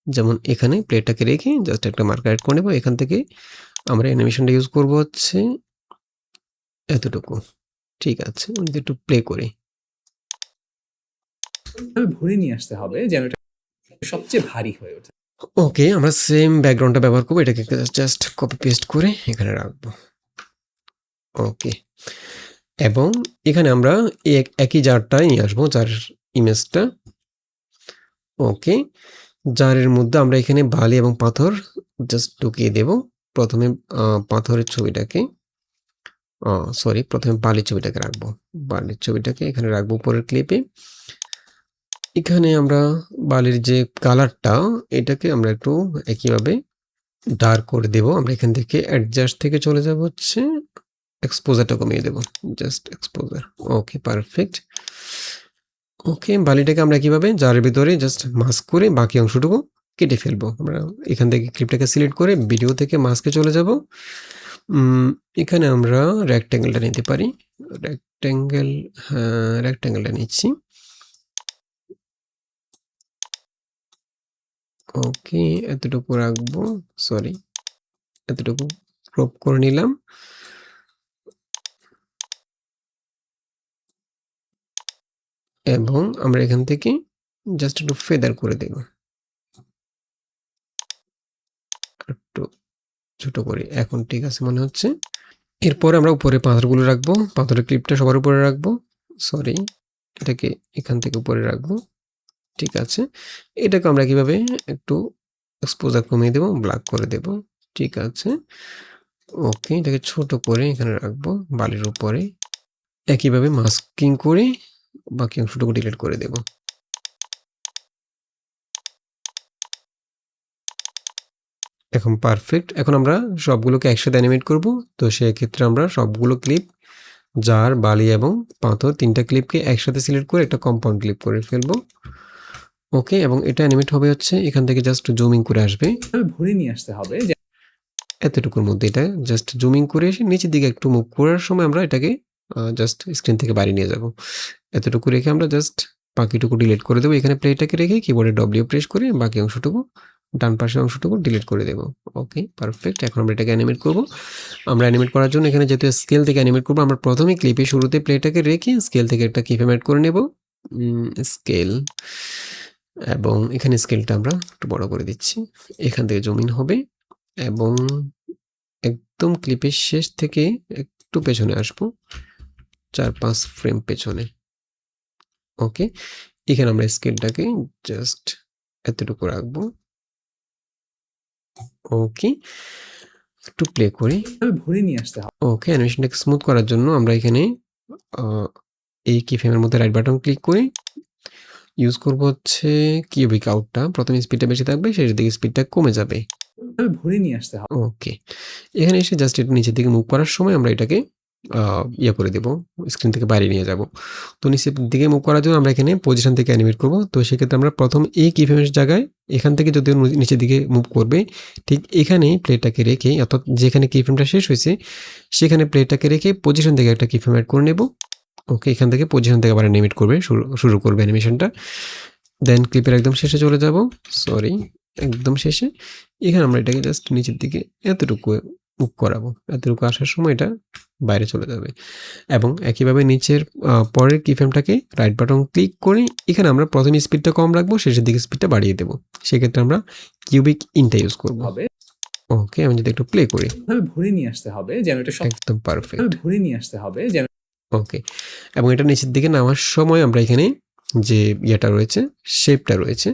যেমন এখানে প্লেটটাকে রেখে জাস্ট একটা মার্কার অ্যাড করে নেব। এখান থেকে আমরা অ্যানিমেশনটা ইউজ করব হচ্ছে এতটুকু। ঠিক আছে, আমি যদি একটু প্লে করি। ভরে নিয়ে আসতে হবে যেন এটা সবচেয়ে ভারী হয়ে ওঠে। ওকে, আমরা সেম ব্যাকগ্রাউন্ডটা ব্যবহার করবো। এটাকে জাস্ট কপি পেস্ট করে এখানে রাখবো। ওকে, এবং এখানে আমরা একই জারটাই নিয়ে আসবো, জার ইমেজটা। ওকে, জারের মধ্যে আমরা এখানে বালি এবং পাথর জাস্ট ঢুকিয়ে দেব। প্রথমে পাথরের ছবিটাকে প্রথমে বালির ছবিটাকে রাখবো। বালির ছবিটাকে এখানে রাখবো উপরের ক্লিপে। এখানে আমরা বালির যে কালারটা, এটাকে আমরা একটু একইভাবে ডার্ক করে দেব। আমরা এখান থেকে অ্যাডজাস্ট থেকে চলে যাব হচ্ছে এক্সপোজারটা কমিয়ে দেব, জাস্ট এক্সপোজার। ওকে, পারফেক্ট। ওকে, বালিটাকে আমরা কিভাবে জারের ভিতরে জাস্ট মাস্ক করে বাকি অংশটুকু কেটে ফেলবো। আমরা এখান থেকে ক্লিপটাকে সিলেক্ট করে ভিডিও থেকে মাস্কে চলে যাব। এখানে আমরা রেক্ট্যাঙ্গেলটা নিতে পারি। রেক্ট্যাঙ্গেলটা নিচ্ছি। ওকে, এতটুকু রাখবো, সরি এতটুকু ক্রপ করে নিলাম। এবং আমরা এখান থেকে জাস্ট একটু ফেদার করে দেব, একটু ছোট করে। এখন ঠিক আছে মনে হচ্ছে। এরপর আমরা উপরে পাথরগুলো রাখবো, পাথরের ক্লিপটা সবার উপরে রাখবো। সরি, এটাকে এখান থেকে উপরে রাখবো। ঠিক আছে, এটাকে আমরা কিভাবে একটু এক্সপোজার কমিয়ে দেব, ব্ল্যাক করে দেব। ঠিক আছে, ওকে, এটাকে ছোট করে এখানে রাখবো বালির উপরে। একইভাবে মাস্কিং করে বাকি অংশটুকু ডিলিট করে দেব। এখন পারফেক্ট। এখন আমরা সবগুলোকে একসাথে অ্যানিমেট করব। তো সেক্ষেত্রে আমরা সবগুলো ক্লিপ, জার, বালি এবং পাথর, 3টা ক্লিপকে একসাথে সিলেক্ট করে একটা কম্পাউন্ড ক্লিপ করে ফেলবো। ওকে, এবং এটা অ্যানিমেট হবে হচ্ছে এখান থেকে জাস্ট জুমিং করে আসবে ভরে নিয়ে আসতে হবে এতটুকুর মধ্যে। এটা জাস্ট জুমিং করে এসে নিচের দিকে একটু মুভ করার সময় আমরা এটাকে জাস্ট স্ক্রিন থেকে বাইরে নিয়ে যাব। এতটুকু রেখে আমরা জাস্ট বাকিটুকু ডিলিট করে দেবো। এখানে প্লেটাকে রেখে কিবোর্ডে ডব্লিউ প্রেস করে বাকি অংশটুকু, ডান পাশের অংশটুকু ডিলিট করে দেবো। ওকে, পারফেক্ট। এখন আমরা এটাকে অ্যানিমেট করব। আমরা অ্যানিমেট করার জন্য এখানে যেহেতু স্কেল থেকে অ্যানিমেট করবো, আমরা প্রথমে ক্লিপে শুরুতে প্লেটাকে রেখে স্কেল থেকে একটা কিফ্রেম অ্যাড করে নেব, স্কেল। এবং এখানে স্কেলটা আমরা একটু বড় করে দিচ্ছি। এখান থেকে জুম ইন হবে এবং একদম ক্লিপের শেষ থেকে একটু পেছনে আসবো, 4-5 ফ্রেম পেছনে। ওকে, এখানে আমরা স্কেলটাকে জাস্ট এতটুকু রাখবো। ওকে, একটু প্লে করি। ভরে নিয়ে আসতে হবে। ওকে, অ্যানিমেশনটাকে স্মুথ করার জন্য আমরা এখানে এই কিফ্রেমের মধ্যে রাইট বাটন ক্লিক করে ইউজ করব হচ্ছে কিউবিক আউটটা। প্রথমে স্পিডটা বেশি থাকবে, শেষের দিকে স্পিডটা কমে যাবে। ভরে নিয়ে আসতে হবে। ওকে, এখানে এসে জাস্ট একটু নিচের দিকে মুভ করার সময় আমরা এটাকে ইয়ে করে দেবো, স্ক্রিন থেকে বাইরে নিয়ে যাব। তো নিচের দিকে মুভ করার জন্য আমরা এখানে পজিশন থেকে অ্যানিমেট করব। তো সেক্ষেত্রে আমরা প্রথম এই কিফ্রেমের জায়গায় এখান থেকে যদিও নিচের দিকে মুভ করবে, ঠিক এখানেই প্লেটাকে রেখে, অর্থাৎ যেখানে কিফ্রেমটা শেষ হয়েছে সেখানে প্লেটাকে রেখে পজিশন থেকে একটা কিফ্রেম অ্যাড করে নেব। ওকে, এখান থেকে পজিশন থেকে আবার অ্যানিমেট করবে, শুরু করবে অ্যানিমেশনটা। দেন ক্লিপের একদম শেষে চলে যাব, সরি একদম শেষে। এখানে আমরা এটাকে জাস্ট নিচের দিকে এতটুকু মুভ করাবো। এতটুকু আসার সময় এটা বাইরে চলে যাবে। এবং একইভাবে নিচের পরের কিফ্রেমটাকে রাইট বাটন ক্লিক করে এখানে আমরা প্রথমে স্পিডটা কম রাখবো, শেষের দিকে স্পিডটা বাড়িয়ে দেবো। সেক্ষেত্রে আমরা কিউবিক ইনটা ইউজ করবো। হবে ওকে, আমি যদি একটু প্লে করি, ভাবে ভরে নিয়ে আসতে হবে যেন এটা সব একদম পারফেক্ট। ভরে নিয়ে আসতে হবে যেন ওকে, এবং এটা নিচের দিকে নামার সময় আমরা এখানে যে ইয়েটা রয়েছে, শেপটা রয়েছে,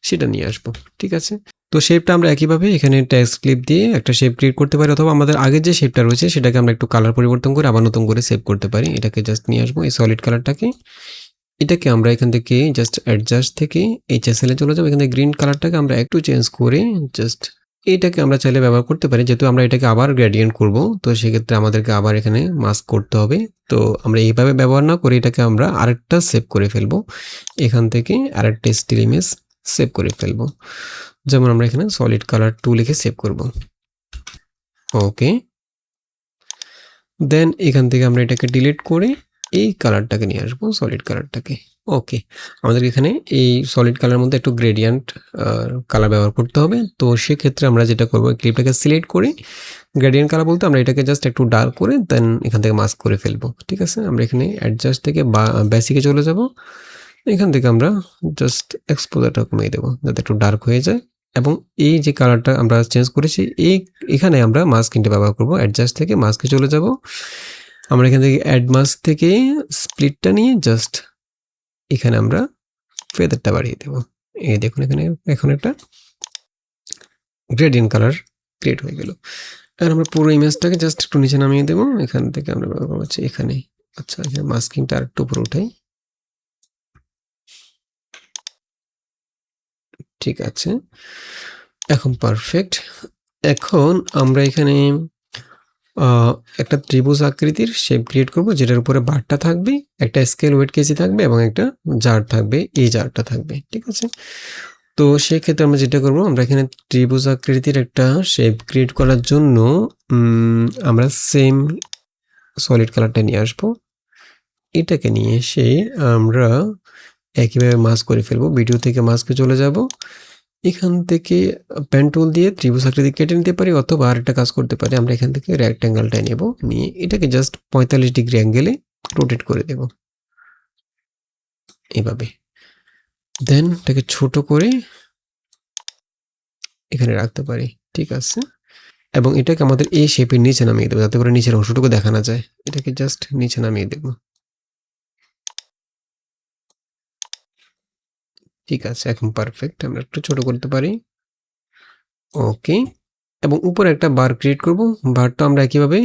সেটা নিয়ে আসবো। ঠিক আছে, তো শেপটা আমরা একইভাবে এখানে টেক্সট ক্লিপ দিয়ে একটা শেপ ক্রিয়েট করতে পারি, অথবা আমাদের আগের যে শেপটা রয়েছে সেটাকে আমরা একটু কালার পরিবর্তন করে আবার নতুন করে সেভ করতে পারি। এটাকে জাস্ট নিয়ে আসবো, এই সলিড কালারটাকে, এটাকে আমরা এখান থেকে জাস্ট অ্যাডজাস্ট থেকে HSL এ চলে যাবো। এখান থেকে গ্রিন কালারটাকে আমরা একটু চেঞ্জ করে জাস্ট এইটাকে আমরা চাইলে ব্যবহার করতে পারি, যেহেতু আমরা এটাকে আবার গ্রেডিয়েন্ট করব, তো সেক্ষেত্রে আমাদেরকে আবার এখানে মাস্ক করতে হবে। তো আমরা এইভাবে ব্যবহার না করে এটাকে আমরা আরেকটা সেভ করে ফেলবো, এখান থেকে আরেকটা স্টিল ইমেজ সেভ করে ফেলবো। যেমন আমরা এখানে সলিড কালার 2 লিখে সেভ করব। ওকে, দেন এখান থেকে আমরা এটাকে ডিলিট করে এই কালারটাকে নিয়ে আসবো, সলিড কালারটাকে। ওকে, আমাদের এখানে এই সলিড কালারের মধ্যে একটু গ্রেডিয়েন্ট কালার ব্যবহার করতে হবে। তো সেক্ষেত্রে আমরা যেটা করবো, ক্লিপটাকে সিলেক্ট করে গ্রেডিয়েন্ট কালার বলতে আমরা এটাকে জাস্ট একটু ডার্ক করে দেন এখান থেকে মাস্ক করে ফেলবো। ঠিক আছে, আমরা এখানে অ্যাডজাস্ট থেকে বেসিকে চলে যাব, এখান থেকে আমরা জাস্ট এক্সপোজারটা কমিয়ে দেবো যাতে একটু ডার্ক হয়ে যায়। এবং এই যে কালারটা আমরা চেঞ্জ করেছি এখানে আমরা মাস্ক ইনটা ব্যবহার করব। অ্যাডজাস্ট থেকে মাস্কে চলে যাব, আমরা এখান থেকে অ্যাড মাস্ক থেকে স্প্লিটটা নিয়ে জাস্ট এখানে আমরা ফেদারটা বাড়িয়ে দেব। এই দেখুন এখানে এখন একটা গ্রেডিয়েন্ট কালার ক্রিয়েট হয়ে গেল। আর আমরা পুরো ইমেজটাকে জাস্ট একটু নিচে নামিয়ে দেবো, এখান থেকে আমরা ব্যবহার করছি এখানে। আচ্ছা, এখানে মাস্কিংটা আর একটু উপরে উঠাই। ঠিক আছে, এখন পারফেক্ট। এখন আমরা এখানে একটা ত্রিভুজ আকৃতির শেপ ক্রিয়েট করব, যেটার উপরে বারটা থাকবে, একটা স্কেল ওয়েট কেজি থাকবে এবং একটা জার থাকবে, এই জারটা থাকবে। ঠিক আছে, তো সেক্ষেত্রে আমরা যেটা করব, আমরা এখানে ত্রিভুজ আকৃতির একটা শেপ ক্রিয়েট করার জন্য আমরা সেম সলিড কালারটা নিয়ে আসবো। এটাকে নিয়ে এসে আমরা একইভাবে মাস্ক করে ফেলবো। ভিডিও থেকে মাস্কে চলে যাব, এখান থেকে পেন টুল দিয়ে ত্রিভুজ আকৃতি কেটে নিতে পারি, অথবা আরেকটা কাজ করতে পারি, আমরা এখান থেকে রেক্ট্যাঙ্গেলটা নেব, নিয়ে এটাকে জাস্ট 45 ডিগ্রি অ্যাঙ্গেলে রোটেট করে দেব এভাবে। দেন এটাকে ছোট করে এখানে রাখতে পারি। ঠিক আছে, এবং এটাকে আমাদের এই শেপের নিচে নামিয়ে দেবো, যাতে করে নিচের অংশটুকু দেখানো যায়। এটাকে জাস্ট নিচে নামিয়ে দেব। ঠিক আছে, এখন পারফেক্ট। আমরা একটু ছোট করতে পারি। ওকে, এবং উপরে একটা বার ক্রিয়েট করব। বারটা আমরা একইভাবে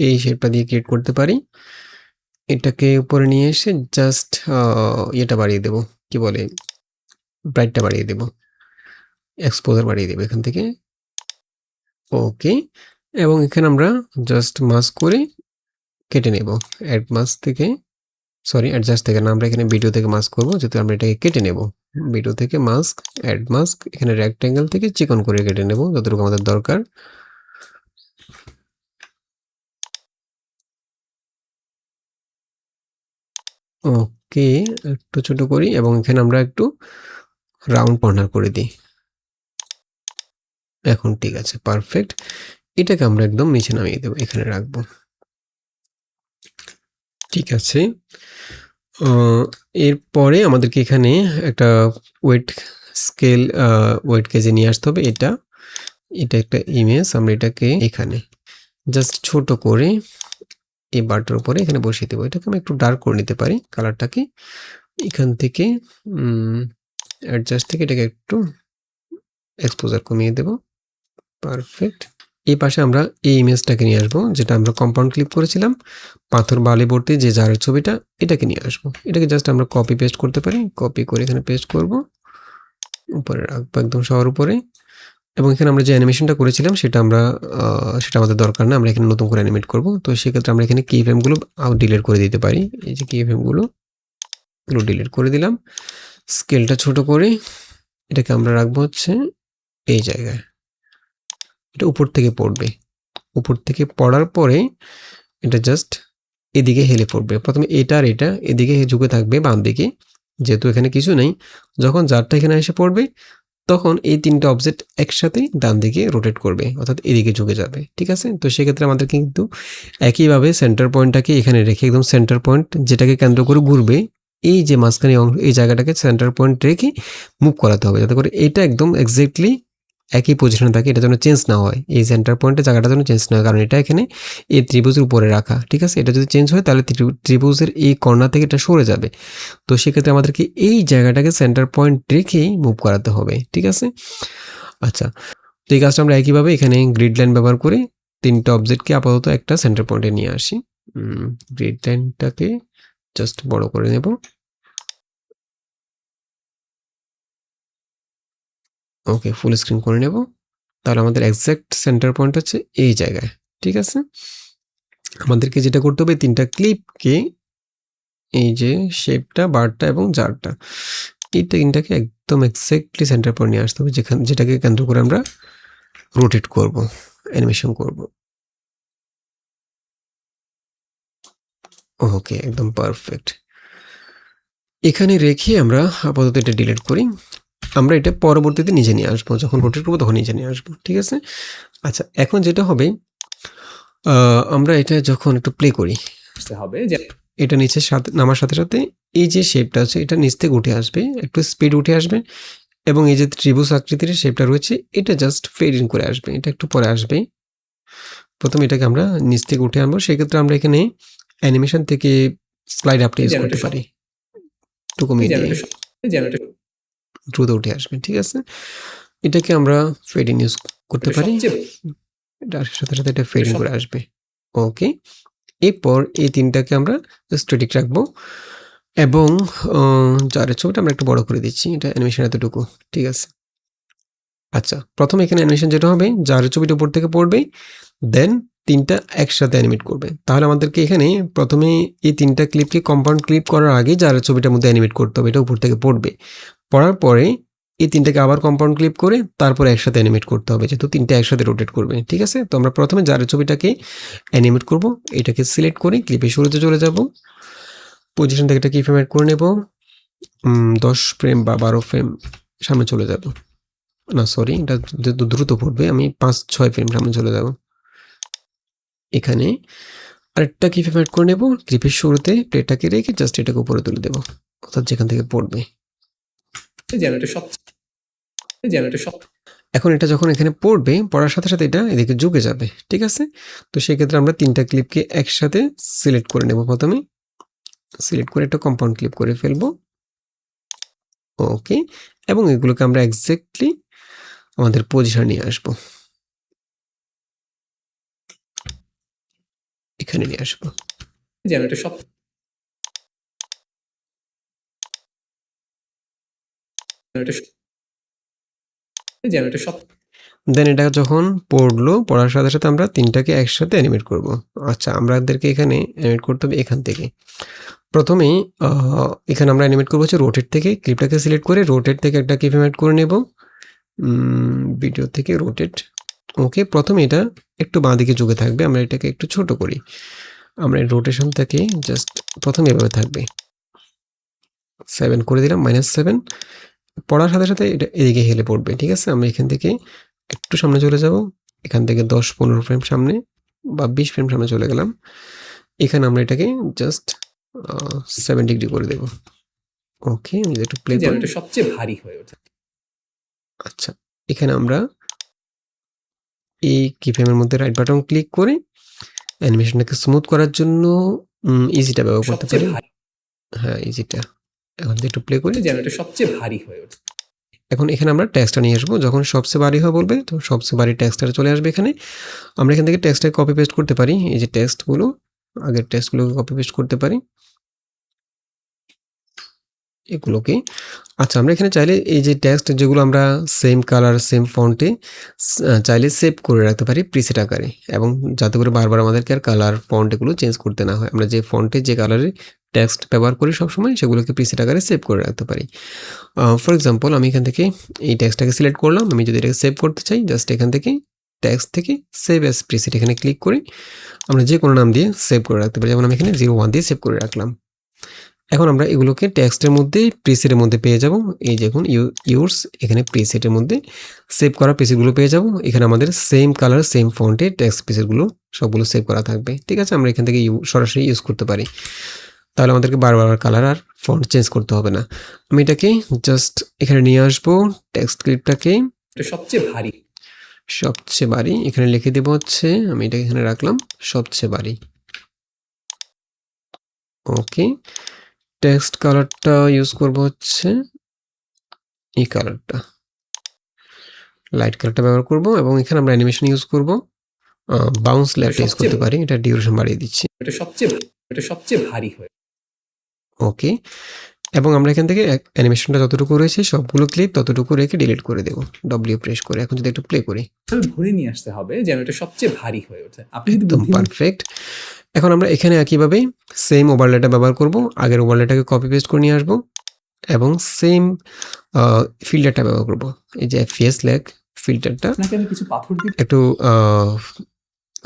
এই শেপটা দিয়ে ক্রিয়েট করতে পারি। এটাকে উপরে নিয়ে এসে জাস্ট ইয়েটা বাড়িয়ে দেব, কি বলে, ব্রাইটটা বাড়িয়ে দেব, এক্সপোজার বাড়িয়ে দেব এখান থেকে। ওকে, এবং এখানে আমরা জাস্ট মাস্ক করে কেটে নেব। অ্যাড মাস্ক থেকে, সরি অ্যাডজাস্ট থেকে না, আমরা এখানে ভিডিও থেকে মাস্ক করবো, যেহেতু আমরা এটাকে কেটে নেব। ভিডিও থেকে মাস্ক, অ্যাড মাস্ক, এখানে রেক্ট্যাঙ্গেল থেকে চিকন করে কেটে নেব যতটুকু আমাদের দরকার। ওকে, একটু ছোট করি এবং এখানে আমরা একটু রাউন্ড কর্নার করে দিই। এখন ঠিক আছে, পারফেক্ট। এটাকে আমরা একদম নিচে নামিয়ে দেবো, এখানে রাখবো। ঠিক আছে, এরপরে আমাদেরকে এখানে একটা ওয়েট স্কেল, ওয়েট কেজি নিয়ে আসতে হবে। এটা একটা ইমেজ, আমরা এটাকে এখানে জাস্ট ছোট করে এই বারটার উপরে এখানে বসিয়ে দেবো। এটাকে আমি একটু ডার্ক করে নিতে পারি কালারটাকে, এখান থেকে অ্যাডজাস্ট থেকে এটাকে একটু এক্সপোজার কমিয়ে দেব। পারফেক্ট। এই পাশে আমরা এই ইমেজটাকে নিয়ে আসবো, যেটা আমরা কম্পাউন্ড ক্লিপ করেছিলাম, পাথর বালি ভর্তি যে জারের ছবিটা, এটাকে নিয়ে আসবো। এটাকে জাস্ট আমরা কপি পেস্ট করতে পারি, কপি করে এখানে পেস্ট করব, উপরে রাখবো একদম সবার উপরে। এবং এখানে আমরা যে অ্যানিমেশনটা করেছিলাম সেটা আমাদের দরকার না, আমরা এখানে নতুন করে অ্যানিমেট করব। তো সেক্ষেত্রে আমরা এখানে কি ফ্রেমগুলো ডিলিট করে দিতে পারি। এই যে কি ফ্রেমগুলো ডিলিট করে দিলাম। স্কেলটা ছোট করে এটাকে আমরা রাখবো হচ্ছে এই জায়গায়। এটা উপর থেকে পড়বে, উপর থেকে পড়ার পরে এটা জাস্ট এদিকে হেলে পড়বে। প্রথমে এটা আর এটা এদিকে ঝুঁকে থাকবে বাম দিকে, যেহেতু এখানে কিছু নেই। যখন জারটা এখানে এসে পড়বে তখন এই ৩টা অবজেক্ট একসাথে ডান দিকে রোটেট করবে, অর্থাৎ এদিকে ঝুঁকে যাবে। ঠিক আছে? তো সেক্ষেত্রে আমাদের কিন্তু একইভাবে সেন্টার পয়েন্টটাকে এখানে রেখে একদম সেন্টার পয়েন্ট যেটাকে কেন্দ্র করে ঘুরবে, এই যে মাঝখানে অংশ এই জায়গাটাকে সেন্টার পয়েন্ট রেখে মুভ করাতে হবে, যাতে করে এটা একদম এক্স্যাক্টলি একই পজিশনে থাকে, এটা যেন চেঞ্জ না হয়। এই সেন্টার পয়েন্টের জায়গাটা যেন চেঞ্জ না হয়, কারণ এটা এখানে এই ত্রিভুজের উপরে রাখা। ঠিক আছে? এটা যদি চেঞ্জ হয় তাহলে ত্রিভুজের এই কর্নার থেকে এটা সরে যাবে। তো সেক্ষেত্রে আমাদেরকে এই জায়গাটাকে সেন্টার পয়েন্ট রেখেই মুভ করাতে হবে। ঠিক আছে? আচ্ছা, তো এই কাজটা আমরা একইভাবে এখানে গ্রিড লাইন ব্যবহার করে ৩টা অবজেক্টকে আপাতত একটা সেন্টার পয়েন্টে নিয়ে আসি। গ্রিড লাইনটাকে জাস্ট বড় করে নেব। ওকে, ফুল স্ক্রিন করে নেব। তাহলে আমাদের এক্সাক্ট সেন্টার পয়েন্ট হচ্ছে এই জায়গায়। ঠিক আছে? আমাদেরকে যেটা করতে হবে, ৩টা ক্লিপকে এই যে শেপটা, বারটা এবং জারটা, এই ৩টাকে একদম এক্স্যাক্টলি সেন্টার পয়েন্ট নিয়ে আসতে হবে, যেটাকে কেন্দ্র করে আমরা রোটেট করব, অ্যানিমেশন করব। ওকে, একদম পারফেক্ট। এখানে রেখে আমরা আপাতত এটা ডিলিট করি। আমরা এটা পরবর্তীতে নিচে নিয়ে আসবো, যখন রোটেট করবো তখন নিচে নিয়ে আসবো। ঠিক আছে? আচ্ছা, এখন যেটা হবে, আমরা এটা যখন একটু প্লে করি, বুঝতে হবে যে এটা নিচে নামার সাথে সাথে এই যে শেপটা আছে এটা নিচ থেকে উঠে আসবে, একটু স্পিড উঠে আসবে, এবং এই যে ত্রিভুজ আকৃতির শেপটা রয়েছে এটা জাস্ট ফেড ইন করে আসবে, এটা একটু পরে আসবে। প্রথমে এটাকে আমরা নিচ থেকে উঠে আনবো। সেক্ষেত্রে আমরা এখানে অ্যানিমেশন থেকে স্লাইড আপটা ইউজ করতে পারি, একটু কমিয়ে দিয়ে দ্রুত উঠে আসবে। ঠিক আছে? এটাকে আমরা ফেড ইন ইউজ করতে পারি, এটার সাথে সাথে এটা ফেড ইন করে আসবে। ওকে, এরপর এই ৩টাকে আমরা স্ট্যাটিক রাখবো, এবং জারের ছবিটা আমরা একটু বড় করে দিচ্ছি, এটা অ্যানিমেশন এতটুকু। ঠিক আছে? আচ্ছা, প্রথমে এখানে অ্যানিমেশন যেটা হবে, জারের ছবিটা উপর থেকে পড়বে, দেন ৩টা একসাথে অ্যানিমেট করবে। তাহলে আমাদেরকে এখানে প্রথমে এই ৩টা ক্লিপকে কম্পাউন্ড ক্লিপ করার আগে জারের ছবিটার মধ্যে অ্যানিমেট করতে হবে, এটা উপর থেকে পড়বে। পড়ার পরে এই ৩টাকে আবার কম্পাউন্ড ক্লিপ করে তারপরে একসাথে অ্যানিমেট করতে হবে, যেহেতু ৩টা একসাথে রোটেট করবে। ঠিক আছে? তো আমরা প্রথমে জারের ছবিটাকে অ্যানিমেট করব, এটাকে সিলেক্ট করে ক্লিপের শুরুতে চলে যাব, পজিশন থেকে এটা কি ফ্রেম অ্যাড করে নেব, 10 ফ্রেম বা 12 ফ্রেম সামনে চলে যাব। না সরি, এটা যেহেতু দ্রুত পড়বে, আমি 5-6 ফ্রেম সামনে চলে যাব। এখানে আরেকটা কি ফ্রেম অ্যাড করে নেব, ক্লিপের শুরুতে প্লেটটাকে রেখে জাস্ট এটাকে উপরে তুলে দেবো, অর্থাৎ যেখান থেকে পড়বে। এখন এটা যখন এখানে পড়বে, পড়ার সাথে সাথে এটা এদিকে ঝুঁকে যাবে। ঠিক আছে? তো সেক্ষেত্রে আমরা ৩টা ক্লিপকে একসাথে সিলেক্ট করে নেব। প্রথমে সিলেক্ট করে একটা কম্পাউন্ড ক্লিপ করে ফেলবো। ওকে, এবং এগুলোকে আমরা এক্স্যাক্টলি আমাদের পজিশন নিয়ে আসবো, এখানে নিয়ে আসবো। দেন এটা যখন পড়লো, পড়ার সাথে সাথে আমরা ৩টাকে একসাথে অ্যানিমেট করব। আচ্ছা, আমাদেরকে এখানে অ্যানিমেট করতে হবে এখান থেকে। প্রথমেই এখানে আমরা অ্যানিমেট করবো হচ্ছে রোটেট থেকে, ক্লিপটাকে সিলেক্ট করে রোটেট থেকে একটা কি ফ্রেম অ্যাড করে নেব, ভিডিও থেকে রোটেট। ওকে, প্রথমে এটা একটু বাঁ দিকে ঝুঁকে থাকবে, আমরা এটাকে একটু ছোট করি। আমরা রোটেশন থেকে জাস্ট প্রথমে এভাবে থাকবে, 7 করে দিলাম, -7। পড়ার সাথে সাথে এটা এদিকে হেলে পড়বে। ঠিক আছে? আমরা এখান থেকে একটু সামনে চলে যাব, এখান থেকে 10-15 ফ্রেম সামনে বা 20 ফ্রেম সামনে চলে গেলাম। এখানে আমরা এটাকে জাস্ট 7 ডিগ্রি করে দেব। ওকে, আমি একটু প্লে করি, এটা সবচেয়ে ভারী হয়ে ওঠে। আচ্ছা, এখানে আমরা এই কি ফ্রেমের মধ্যে রাইট বাটন ক্লিক করে অ্যানিমেশনটাকে স্মুথ করার জন্য ইজিটা ব্যবহার করতে পারি। হ্যাঁ, ইজিটা। এখন একটু প্লে করি, এটা সবচেয়ে ভারী হয়ে ওঠে। এখন এখানে আমরা টেক্সটটা নিয়ে আসবো, যখন সবচেয়ে ভারী হয় বলবে, তো সবচেয়ে ভারী টেক্সটটা চলে আসবে এখানে। আমরা এখান থেকে টেক্সটটাকে কপি পেস্ট করতে পারি, এই যে টেক্সটগুলো, আগের টেক্সটগুলোকে কপি পেস্ট করতে পারি এগুলোকে। আচ্ছা, আমরা এখানে চাইলে এই যে টেক্সট যেগুলো আমরা সেম কালার সেম ফন্টে চাইলে সেভ করে রাখতে পারি প্রিসেট আকারে, এবং যাতে করে বারবার আমাদেরকে আর কালার ফন্ট এগুলো চেঞ্জ করতে না হয়। আমরা যে ফন্টে যে কালারের টেক্সট ব্যবহার করি সবসময়, সেগুলোকে প্রিসেট আকারে সেভ করে রাখতে পারি। ফর এক্সাম্পল, আমি এখান থেকে এই টেক্সটটাকে সিলেক্ট করলাম, আমি যদি এটাকে সেভ করতে চাই, জাস্ট এখান থেকে টেক্সট থেকে সেভ অ্যাজ প্রিসেট এখানে ক্লিক করে আমরা যে কোনো নাম দিয়ে সেভ করে রাখতে পারি, যেমন আমি এখানে 01 দিয়ে সেভ করে রাখলাম। এখন আমরা এগুলোকে টেক্সটের মধ্যে প্রিসেটের মধ্যে পেয়ে যাব। এই দেখুন ইউর্স এখানে প্রিসেটের মধ্যে সেভ করা প্রিসেটগুলো পেয়ে যাব। এখানে আমাদের সেম কালার সেম ফন্টে টেক্সট প্রিসেটগুলো সবগুলো সেভ করা থাকবে। ঠিক আছে, আমরা এখান থেকে সরাসরি ইউজ করতে পারি, তাহলে আমাদেরকে বারবার কালার আর ফন্ট চেঞ্জ করতে হবে না। আমি এটাকে জাস্ট এখানে নিয়ে আসবো, টেক্সট ক্লিপটাকে সবচেয়ে ভারী এখানে লিখে দেবো হচ্ছে, আমি এটা এখানে রাখলাম সবচেয়ে ভারী। ওকে, টেক্সট কালারটা ইউজ করব হচ্ছে এই কালারটা, লাইট কালারটা ব্যবহার করব এবং এখানে আমরা অ্যানিমেশন ইউজ করব বাউন্স লেফট ইউজ করতে পারি, এটা ডিউরেশন বাড়িয়ে দিচ্ছি। এটা সবচেয়ে ভারী হয়। ওকে, এবং আমরা এখান থেকে অ্যানিমেশনটা যতটুকু রয়েছে সবগুলো ক্লিপ ততটুকু রেখে ডিলিট করে দেব ডব্লিউ প্রেস করে। এখন যদি একটু প্লে করি, ধরে নিয়ে আসতে হবে যেন এটা সবচেয়ে ভারী হয়ে ওঠে। আপনি যদি একদম পারফেক্ট। এখন আমরা এখানে একইভাবে সেম ওভারলেটা ব্যবহার করব, আগের ওভারলেটাকে কপি পেস্ট করে নিয়ে আসবো এবং সেম ফিল্টারটা ব্যবহার করব। এই যে এফপিএস লেগ ফিল্টারটা, আপনাকে আমি কিছু পাথর দিব, একটু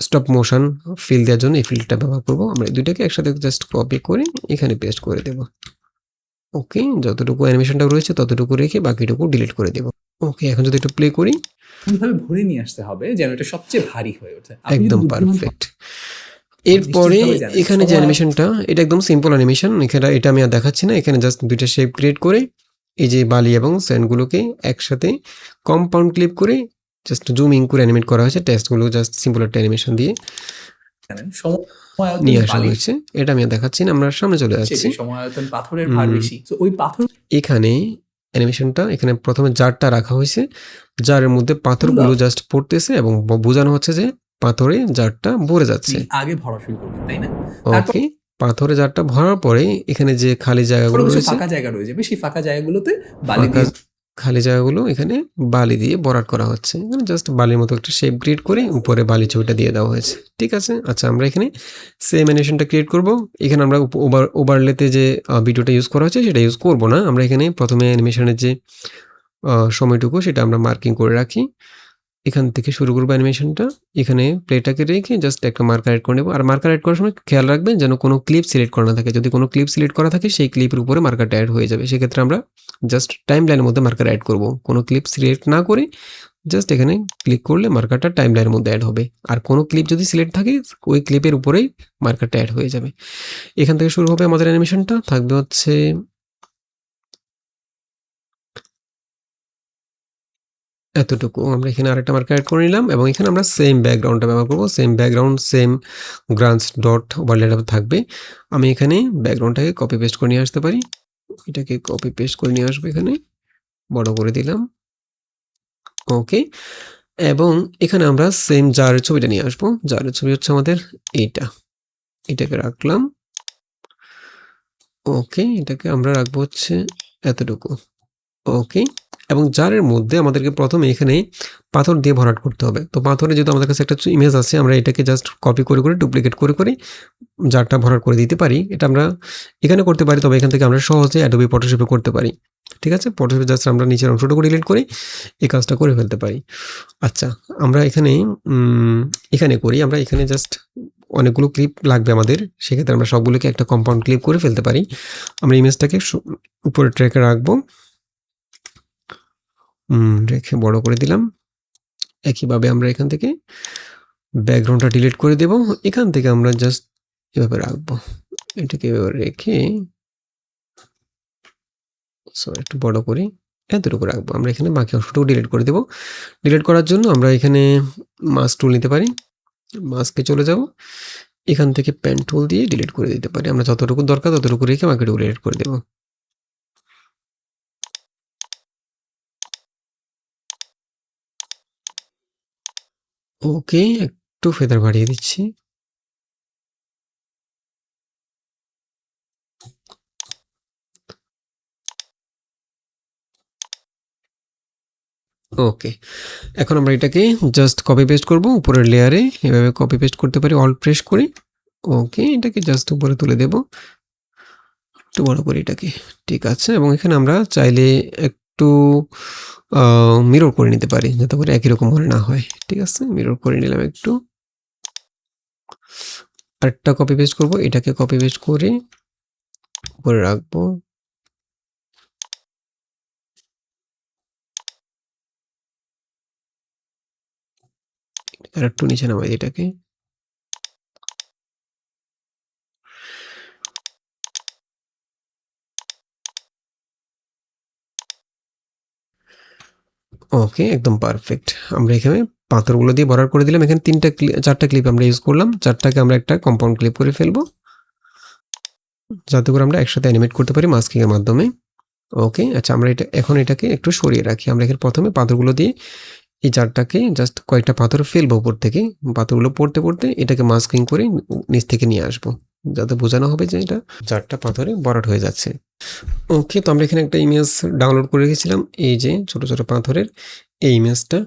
স্টপ মোশন ফিল দেওয়ার জন্য এই ফিল্টারটা ব্যবহার করব। আমরা এই দুইটাকে একসাথে জাস্ট কপি করে এখানে পেস্ট করে দেব। ওকে, যতটুকু অ্যানিমেশনটা রয়েছে ততটুকু রেখে বাকিটুকু ডিলিট করে দেব। ওকে, এখন যদি একটু প্লে করি, এইভাবে ভরে নিয়ে আসতে হবে যেন এটা সবচেয়ে ভারী হয়ে ওঠে। একদম পারফেক্ট। এরপরে এখানে যে অ্যানিমেশনটা, এটা একদম সিম্পল অ্যানিমেশন, এটা আমি আর দেখাচ্ছি না। এখানে জাস্ট দুইটা শেপ ক্রিয়েট করে এই যে বালি এবং স্যান্ডগুলোকে একসাথে কম্পাউন্ড ক্লিপ করে জাস্ট জুম ইন করে অ্যানিমেট করা হয়েছে। টেক্সটগুলো জাস্ট সিম্পল একটা অ্যানিমেশন দিয়ে নিয়ে আসা হয়েছে। এটা আমি আর দেখাচ্ছি না, আমরা সামনে চলে যাচ্ছি। পাথরের ভার বেশি, তো ওই পাথর এখানে অ্যানিমেশনটা, এখানে প্রথমে জারটা রাখা হয়েছে, জারের মধ্যে পাথরগুলো জাস্ট পড়তেছে এবং বোঝানো হচ্ছে যে পাথরে জারটা ভরে যাচ্ছে। আগে ভরা শুরু করবেন, তাই না? ওকে, পাথরে জারটা ভরার পরে এখানে যে খালি জায়গাগুলো রয়েছে, ফাঁকা জায়গা রয়ে যাবে, সেই ফাঁকা জায়গাগুলোতে বালি দিয়ে, খালি জায়গাগুলো এখানে বালি দিয়ে ভরাট করা হচ্ছে। এখানে জাস্ট বালির মতো একটা শেপ ক্রিয়েট করে উপরে বালি ছবিটা দিয়ে দেওয়া হয়েছে। ঠিক আছে, আচ্ছা আমরা এখানে সেম অ্যানিমেশনটা ক্রিয়েট করব। এখানে আমরা ওভারলেতে যে ভিডিওটা ইউজ করা হচ্ছে সেটা ইউজ করব না। আমরা এখানে প্রথমে অ্যানিমেশনের যে সময়টুকু সেটা আমরা মার্কিং করে রাখি। এখান থেকে শুরু করবো অ্যানিমেশনটা। এখানে প্লেটাকে রেখে জাস্ট একটা মার্কার অ্যাড করে নেব। আর মার্কার অ্যাড করার সময় খেয়াল রাখবেন যেন কোনো ক্লিপ সিলেক্ট করা না থাকে। যদি কোনো ক্লিপ সিলেক্ট করা থাকে সেই ক্লিপের উপরে মার্কারটা অ্যাড হয়ে যাবে। সেক্ষেত্রে আমরা জাস্ট টাইম লাইনের মধ্যে মার্কার অ্যাড করব। কোনো ক্লিপ সিলেক্ট না করে জাস্ট এখানে ক্লিক করলে মার্কারটা টাইম লাইনের মধ্যে অ্যাড হবে। আর কোনো ক্লিপ যদি সিলেক্ট থাকে ওই ক্লিপের উপরেই মার্কারটা অ্যাড হয়ে যাবে। এখান থেকে শুরু হবে আমাদের অ্যানিমেশনটা, থাকবে হচ্ছে এতটুকু। আমরা এখানে আরেকটা মার্কার অ্যাড করে নিলাম এবং এখানে আমরা সেম ব্যাকগ্রাউন্ডটা ব্যবহার করব। সেম ব্যাকগ্রাউন্ড সেম গ্রান্স ডট ওভারলেটা থাকবে। আমি এখানে ব্যাকগ্রাউন্ডটাকে কপি পেস্ট করে নিয়ে আসতে পারি। এটাকে কপি পেস্ট করে নিয়ে আসবো, এখানে বড় করে দিলাম। ওকে, এবং এখানে আমরা সেম জারের ছবিটা নিয়ে আসবো। জারের ছবি হচ্ছে আমাদের এটাকে রাখলাম। ওকে, এটাকে আমরা রাখবো হচ্ছে এতটুকু। ওকে, এবং জারের মধ্যে আমাদেরকে প্রথমে এখানে পাথর দিয়ে ভরাট করতে হবে। তো পাথরে যেহেতু আমাদের কাছে একটা ইমেজ আছে, আমরা এটাকে জাস্ট কপি করে ডুপ্লিকেট করে জারটা ভরাট করে দিতে পারি। এটা আমরা এখানে করতে পারি, তবে এখান থেকে আমরা সহজে অ্যাডোবি ফটোশপে করতে পারি। ঠিক আছে, ফটোশপে জাস্ট আমরা নিচের অংশটুকু ডিলিট করে এই কাজটা করে ফেলতে পারি। আচ্ছা, আমরা এখানে করি, আমরা এখানে জাস্ট অনেকগুলো ক্লিপ লাগবে আমাদের, সেক্ষেত্রে আমরা সবগুলোকে একটা কম্পাউন্ড ক্লিপ করে ফেলতে পারি। আমরা ইমেজটাকে উপরে ট্র্যাকে রাখবো, রেখে বড় করে দিলাম। একইভাবে আমরা এখান থেকে ব্যাকগ্রাউন্ডটা ডিলিট করে দেব। এখান থেকে আমরা জাস্ট এভাবে রাখবো, এটাকে এভাবে রেখে একটু বড় করি, এতটুকু রাখবো। আমরা এখানে বাকি অংশটুকু ডিলিট করে দেব। ডিলিট করার জন্য আমরা এখানে মাস্ক টুল নিতে পারি, মাস্কে চলে যাব, এখান থেকে পেন টুল দিয়ে ডিলিট করে দিতে পারি। আমরা যতটুকু দরকার ততটুকু রেখে বাকিটুকু ডিলিট করে দেব। ওকে, একটু ফেদার বাড়িয়ে দিচ্ছি। ওকে, এখন আমরা এটাকে জাস্ট কপি পেস্ট করব উপরের লেয়ারে। এভাবে কপি পেস্ট করতে পারি অল্ট প্রেস করে। ওকে, এটাকে জাস্ট উপরে তুলে দেব, একটু বড় করে এটাকে। ঠিক আছে, এবং এখানে আমরা চাইলে একটু মিরর করে নিতে পারি যাতে করে একই রকম মনে না হয়। ঠিক আছে, মিরর করে নিলাম একটু। আরেকটা কপি পেস্ট করব, এটাকে কপি পেস্ট করে উপরে রাখবো। আর একটু নিচে নামাই এটাকে। ওকে, একদম পারফেক্ট। আমরা এখানে পাথরগুলো দিয়ে ভরাট করে দিলাম। এখানে 4টা ক্লিপ আমরা ইউজ করলাম। 4টাকে আমরা একটা কম্পাউন্ড ক্লিপ করে ফেলবো, যাতে করে আমরা একসাথে অ্যানিমেট করতে পারি মাস্কিং এর মাধ্যমে। ওকে, আচ্ছা আমরা এখন এটাকে একটু সরিয়ে রাখি। আমরা এখানে প্রথমে পাথরগুলো দিয়ে এই 4টাকে জাস্ট কয়েকটা পাথর ফেলবো উপর থেকে। পাথরগুলো পড়তে এটাকে মাস্কিং করে নিচ থেকে নিয়ে আসবো, যাতে বোঝানো হবে যে এটা 4টা পাথরে ভরাট হয়ে যাচ্ছে। ওকে, তো আমরা এখানে একটা ইমেজ ডাউনলোড করে রেখেছিলাম, এই যে ছোট ছোট পাথরের এই ইমেজটা।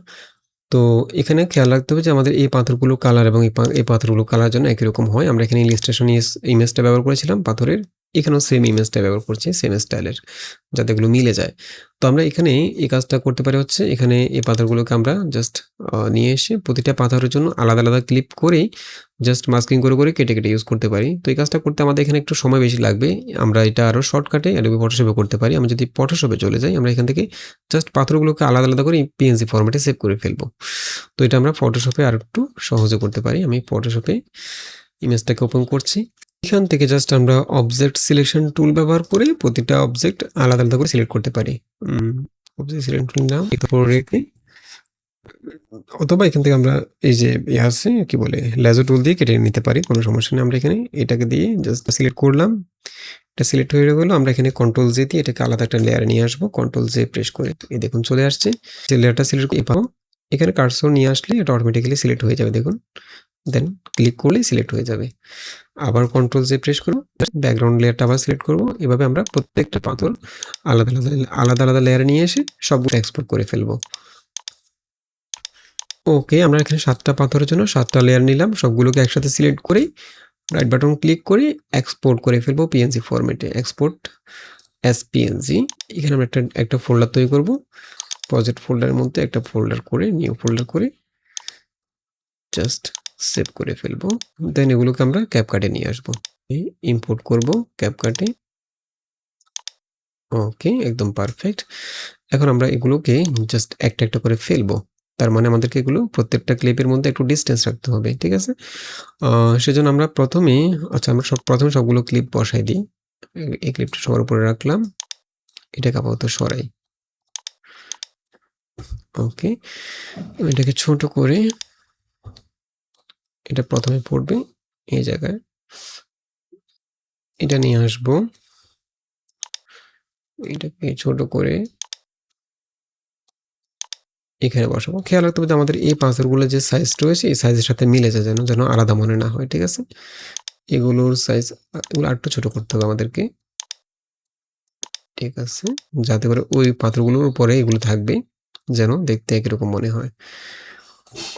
তো এখানে খেয়াল রাখতে হবে যে আমাদের এই পাথরগুলো কালার এবং এই পাথরগুলো কালার জন্য একই রকম হয়। আমরা এখানে ইলিস্ট্রেশন ইমেজটা ব্যবহার করেছিলাম পাথরের, এখানেও সেম ইমেজটা ব্যবহার করছি, সেম স্টাইলের, যাতে এগুলো মিলে যায়। তো আমরা এখানে এই কাজটা করতে পারি হচ্ছে, এখানে এই পাথরগুলোকে আমরা জাস্ট নিয়ে এসে প্রতিটা পাথরের জন্য আলাদা আলাদা ক্লিপ করেই জাস্ট মাস্কিং করে কেটে ইউজ করতে পারি। তো এই কাজটা করতে আমাদের এখানে একটু সময় বেশি লাগবে। আমরা এটা আরও শর্টকাটে অ্যাডোবি ফটোশপে করতে পারি। আমরা যদি ফটোশপে চলে যাই, আমরা এখান থেকে জাস্ট পাথরগুলোকে আলাদা আলাদা করে পিএনজি ফরম্যাটে সেভ করে ফেলবো। তো এটা আমরা ফটোশপে আর একটু সহজে করতে পারি। আমি ফটোশপে ইমেজটাকে ওপেন করছি। এখান থেকে জাস্ট আমরা অবজেক্ট সিলেকশন টুল ব্যবহার করে প্রতিটা অবজেক্ট আলাদা আলাদা করে সিলেক্ট করতে পারি। অবজেক্ট সিলেক্ট টুল নাম রেখে, অথবা এখান থেকে আমরা এই যে আছে কি বলে লেজার টুল দিয়ে কেটে নিতে পারি, কোনো সমস্যা নেই। আমরা এখানে এটাকে দিয়ে জাস্ট সিলেক্ট করলাম, এটা সিলেক্ট হয়ে গেলো। আমরা এখানে কন্ট্রোল জে দিয়ে এটাকে আলাদা একটা লেয়ারে নিয়ে আসবো। কন্ট্রোল জে প্রেস করে এই দেখুন চলে আসছে। যে লেয়ারটা সিলেক্ট করে পাবো, এখানে কার্সর নিয়ে আসলে এটা অটোমেটিক্যালি সিলেক্ট হয়ে যাবে, দেখুন। দেন ক্লিক করলেই সিলেক্ট হয়ে যাবে। আবার কন্ট্রোল জে প্রেস করবো, ব্যাকগ্রাউন্ড লেয়ারটা আবার সিলেক্ট করবো। এভাবে আমরা প্রত্যেকটা পাথর আলাদা আলাদা লেয়ারে নিয়ে এসে সবগুলো এক্সপোর্ট করে ফেলবো। ওকে, আমরা এখানে 7টা পাথরের জন্য 7টা লেয়ার নিলাম, সবগুলোকে একসাথে সিলেক্ট করে রাইট বাটন ক্লিক করে এক্সপোর্ট করে ফেলবো পিএনজি ফরম্যাটে, এক্সপোর্ট অ্যাজ পিএনজি। এখানে আমরা একটা ফোল্ডার তৈরি করব, প্রজেক্ট ফোল্ডারের মধ্যে একটা ফোল্ডার করে নিউ ফোল্ডার করে জাস্ট সেভ করে ফেলবো। দেন এগুলোকে আমরা ক্যাপকাটে নিয়ে আসবো, ইম্পোর্ট করব ক্যাপকাটে। ওকে, একদম পারফেক্ট। এখন আমরা এগুলোকে জাস্ট একটা একটা করে ফেলবো। তার মানে আমাদেরকে এগুলো প্রত্যেকটা ক্লিপের মধ্যে একটু ডিস্টেন্স রাখতে হবে, ঠিক আছে? সেজন্য আমরা প্রথমে প্রথমে সবগুলো ক্লিপ বসাই দিই। এই ক্লিপটা সবার উপরে রাখলাম, এটাকে আপাতত সরাই। ওকে, এটাকে ছোট করে এটা প্রথমে পড়বে এই জায়গায়, এটা নিয়ে আসবো, এটাকে ছোট করে এখানে বসাবো। খেয়াল রাখতে হবে আমাদের এই পাথরগুলো যে সাইজ রয়েছে এই সাইজের সাথে মিলে যায়, যেন আলাদা মনে না হয়, ঠিক আছে? এগুলোর সাইজ এগুলো আরেকটু ছোট করতে হবে আমাদেরকে, ঠিক আছে? যাতে করে ওই পাথরগুলোর উপরে এগুলো থাকবে, যেন দেখতে একরকম মনে হয়।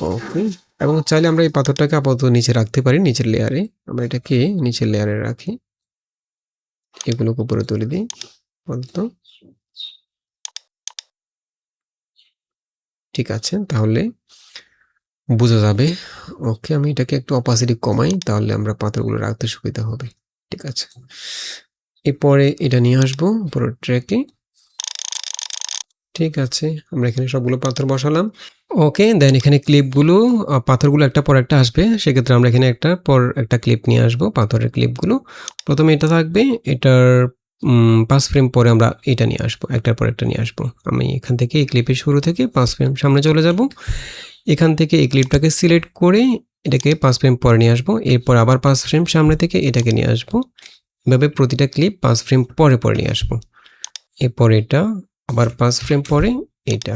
ওকে, এবং চাইলে আমরা এই পাথরটাকে আপাতত নিচে রাখতে পারি, নিচের লেয়ারে। আমরা এটাকে নিচের লেয়ারে রাখি, এগুলোকে উপরে তুলে দিই আপাতত। ঠিক আছে, তাহলে বোঝা যাবে। ওকে, আমি এটাকে একটু অপাসিটি কমাই, তাহলে আমরা পাথরগুলো রাখতে সুবিধা হবে, ঠিক আছে? এরপরে এটা নিয়ে আসবো উপরের ট্র্যাকে। ঠিক আছে, আমরা এখানে সবগুলো পাথর বসালাম। ওকে, দেন এখানে ক্লিপগুলো পাথরগুলো একটা পর একটা আসবে, সেক্ষেত্রে আমরা এখানে একটা পর একটা ক্লিপ নিয়ে আসবো, পাথরের ক্লিপগুলো। প্রথমে এটা থাকবে, এটার 5 ফ্রেম পরে আমরা এটা নিয়ে আসবো, একটার পর একটা নিয়ে আসবো। আমি এখান থেকে এই ক্লিপের শুরু থেকে 5 ফ্রেম সামনে চলে যাব। এখান থেকে এই ক্লিপটাকে সিলেক্ট করে এটাকে 5 ফ্রেম পরে নিয়ে আসবো। এরপর আবার 5 ফ্রেম সামনে থেকে এটাকে নিয়ে আসবো। এভাবে প্রতিটা ক্লিপ 5 ফ্রেম পরে নিয়ে আসবো। এরপর এটা আবার 5 ফ্রেম পরে এটা।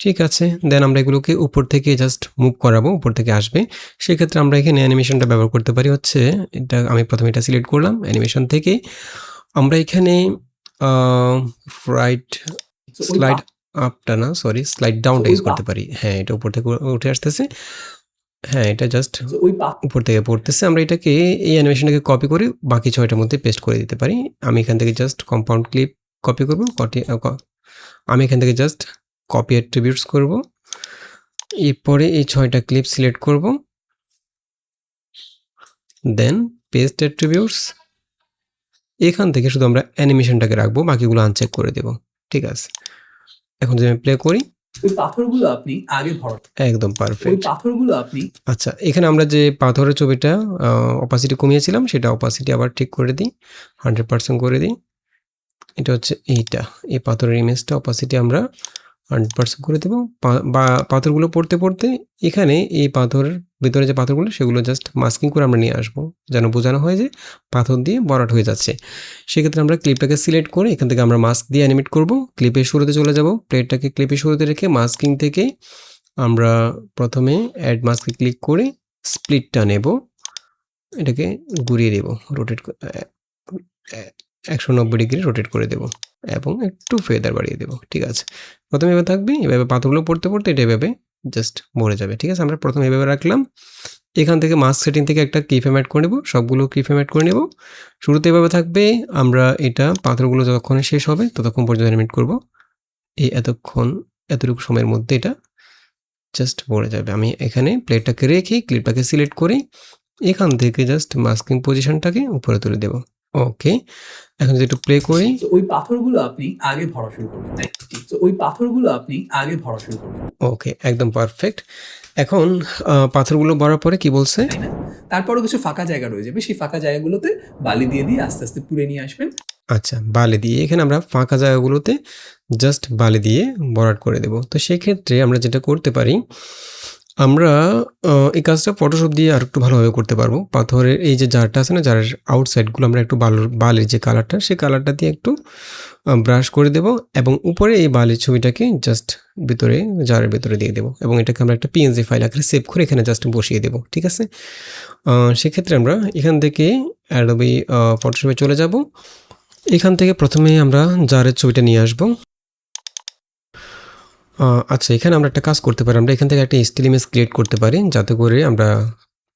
ঠিক আছে, দেন আমরা এগুলোকে উপর থেকে জাস্ট মুভ করাবো, উপর থেকে আসবে। সেক্ষেত্রে আমরা এখানে অ্যানিমেশনটা ব্যবহার করতে পারি হচ্ছে, এটা আমি প্রথমে এটা সিলেক্ট করলাম, অ্যানিমেশন থেকে আমরা এখানে রাইট স্লাইড আপটা না, সরি স্লাইড ডাউনটা ইউজ করতে পারি। হ্যাঁ, এটা উপর থেকে উঠে আসতেছে। হ্যাঁ, এটা জাস্ট উপর থেকে পড়তেছে। আমরা এটাকে এই অ্যানিমেশনটাকে কপি করে বাকি 6টার মধ্যে পেস্ট করে দিতে পারি। আমি এখান থেকে জাস্ট কম্পাউন্ড ক্লিপ কপি করব, আমি এখান থেকে জাস্ট কপি অ্যাট্রিবিউটস করব। এরপরে এই 6টা ক্লিপ সিলেক্ট করব, দেন পেস্ট অ্যাট্রিবিউটস, এখান থেকে শুধু আমরা অ্যানিমেশনটাকে রাখবো, বাকিগুলো আনচেক করে দেব। ঠিক আছে, এখন যদি আমি প্লে করি, ওই পাথরগুলো আপনি আগে ভরাট, একদম ওই পারফেক্ট। পাথরগুলো আপনি আচ্ছা, এখানে আমরা যে পাথরের ছবিটা অপাসিটি কমিয়েছিলাম সেটা অপাসিটি আবার ঠিক করে দিই, 100% করে দিই। এটা হচ্ছে এইটা, এই পাথরের ইমেজটা অপাসিটি আমরা 100% করে দেবো। বা পাথরগুলো পড়তে পড়তে এখানে এই পাথরের ভিতরে যে পাথরগুলো সেগুলো জাস্ট মাস্কিং করে আমরা নিয়ে আসবো, যেন বোঝানো হয় যে পাথর দিয়ে ভরাট হয়ে যাচ্ছে। সেক্ষেত্রে আমরা ক্লিপটাকে সিলেক্ট করে এখান থেকে আমরা মাস্ক দিয়ে অ্যানিমেট করব। ক্লিপের শুরুতে চলে যাব, প্লেটটাকে ক্লিপের শুরুতে রেখে মাস্কিং থেকে আমরা প্রথমে অ্যাড মাস্কে ক্লিক করে স্প্লিটটা নেব, এটাকে ঘুরিয়ে দেব, রোটেট 190 ডিগ্রি রোটেট করে দেব এবং একটু ফেদার বাড়িয়ে দেব। ঠিক আছে, প্রথমে এভাবে থাকবে, এভাবে পাথরগুলো পড়তে পড়তে এটা এভাবে জাস্ট মরে যাবে। ঠিক আছে, আমরা প্রথমে এভাবে রাখলাম। এখান থেকে মাস্ক সেটিং থেকে একটা কি ফ্রেম অ্যাড করে নেব, সবগুলো কি ফ্রেম অ্যাড করে নেব। শুরুতে এভাবে থাকবে, আমরা এটা পাথরগুলো যতক্ষণ শেষ হবে ততক্ষণ পর্যন্ত অ্যানিমেট করব। এই এতটুকু সময়ের মধ্যে এটা জাস্ট মরে যাবে। আমি এখানে প্লেটটাকে রেখে ক্লিপটাকে সিলেক্ট করে এখান থেকে জাস্ট মাস্কিং পজিশনটাকে উপরে তুলে দেব। ওকে, এখন যদি একটু প্লে করি, ওই পাথরগুলো আপনি আগে ভরা শুরু করবেন, তো ওই পাথরগুলো আপনি আগে ভরা শুরু করবেন, ওকে, একদম পারফেক্ট। এখন পাথরগুলো ভরার পরে কি বলছে, তাই না? তারপরও কিছু ফাঁকা জায়গা রয়ে যাবে, সেই ফাঁকা জায়গাগুলোতে বালি দিয়ে দিয়ে আস্তে আস্তে পুড়ে নিয়ে আসবেন। আচ্ছা, বালি দিয়ে এখানে আমরা ফাঁকা জায়গাগুলোতে জাস্ট বালি দিয়ে ভরাট করে দেব। তো সেক্ষেত্রে আমরা যেটা করতে পারি, আমরা এই কাজটা ফটোশপ দিয়ে আর একটু ভালোভাবে করতে পারবো। পাথরের এই যে জারটা আছে না, জারের আউটসাইডগুলো আমরা একটু বালির যে কালারটা, সেই কালারটা দিয়ে একটু ব্রাশ করে দেব এবং উপরে এই বালির ছবিটাকে জাস্ট ভিতরে, জারের ভিতরে দিয়ে দেবো এবং এটাকে আমরা একটা পিএনজি ফাইল আকারে সেভ করে এখানে জাস্ট বসিয়ে দেবো। ঠিক আছে, সেক্ষেত্রে আমরা এখান থেকে অ্যাডোবি ফটোশপে চলে যাব। এখান থেকে প্রথমে আমরা জারের ছবিটা নিয়ে আসব। আচ্ছা, এখানে আমরা একটা কাজ করতে পারি, আমরা এখান থেকে একটা স্টিল ইমেজ ক্রিয়েট করতে পারি, যাতে করে আমরা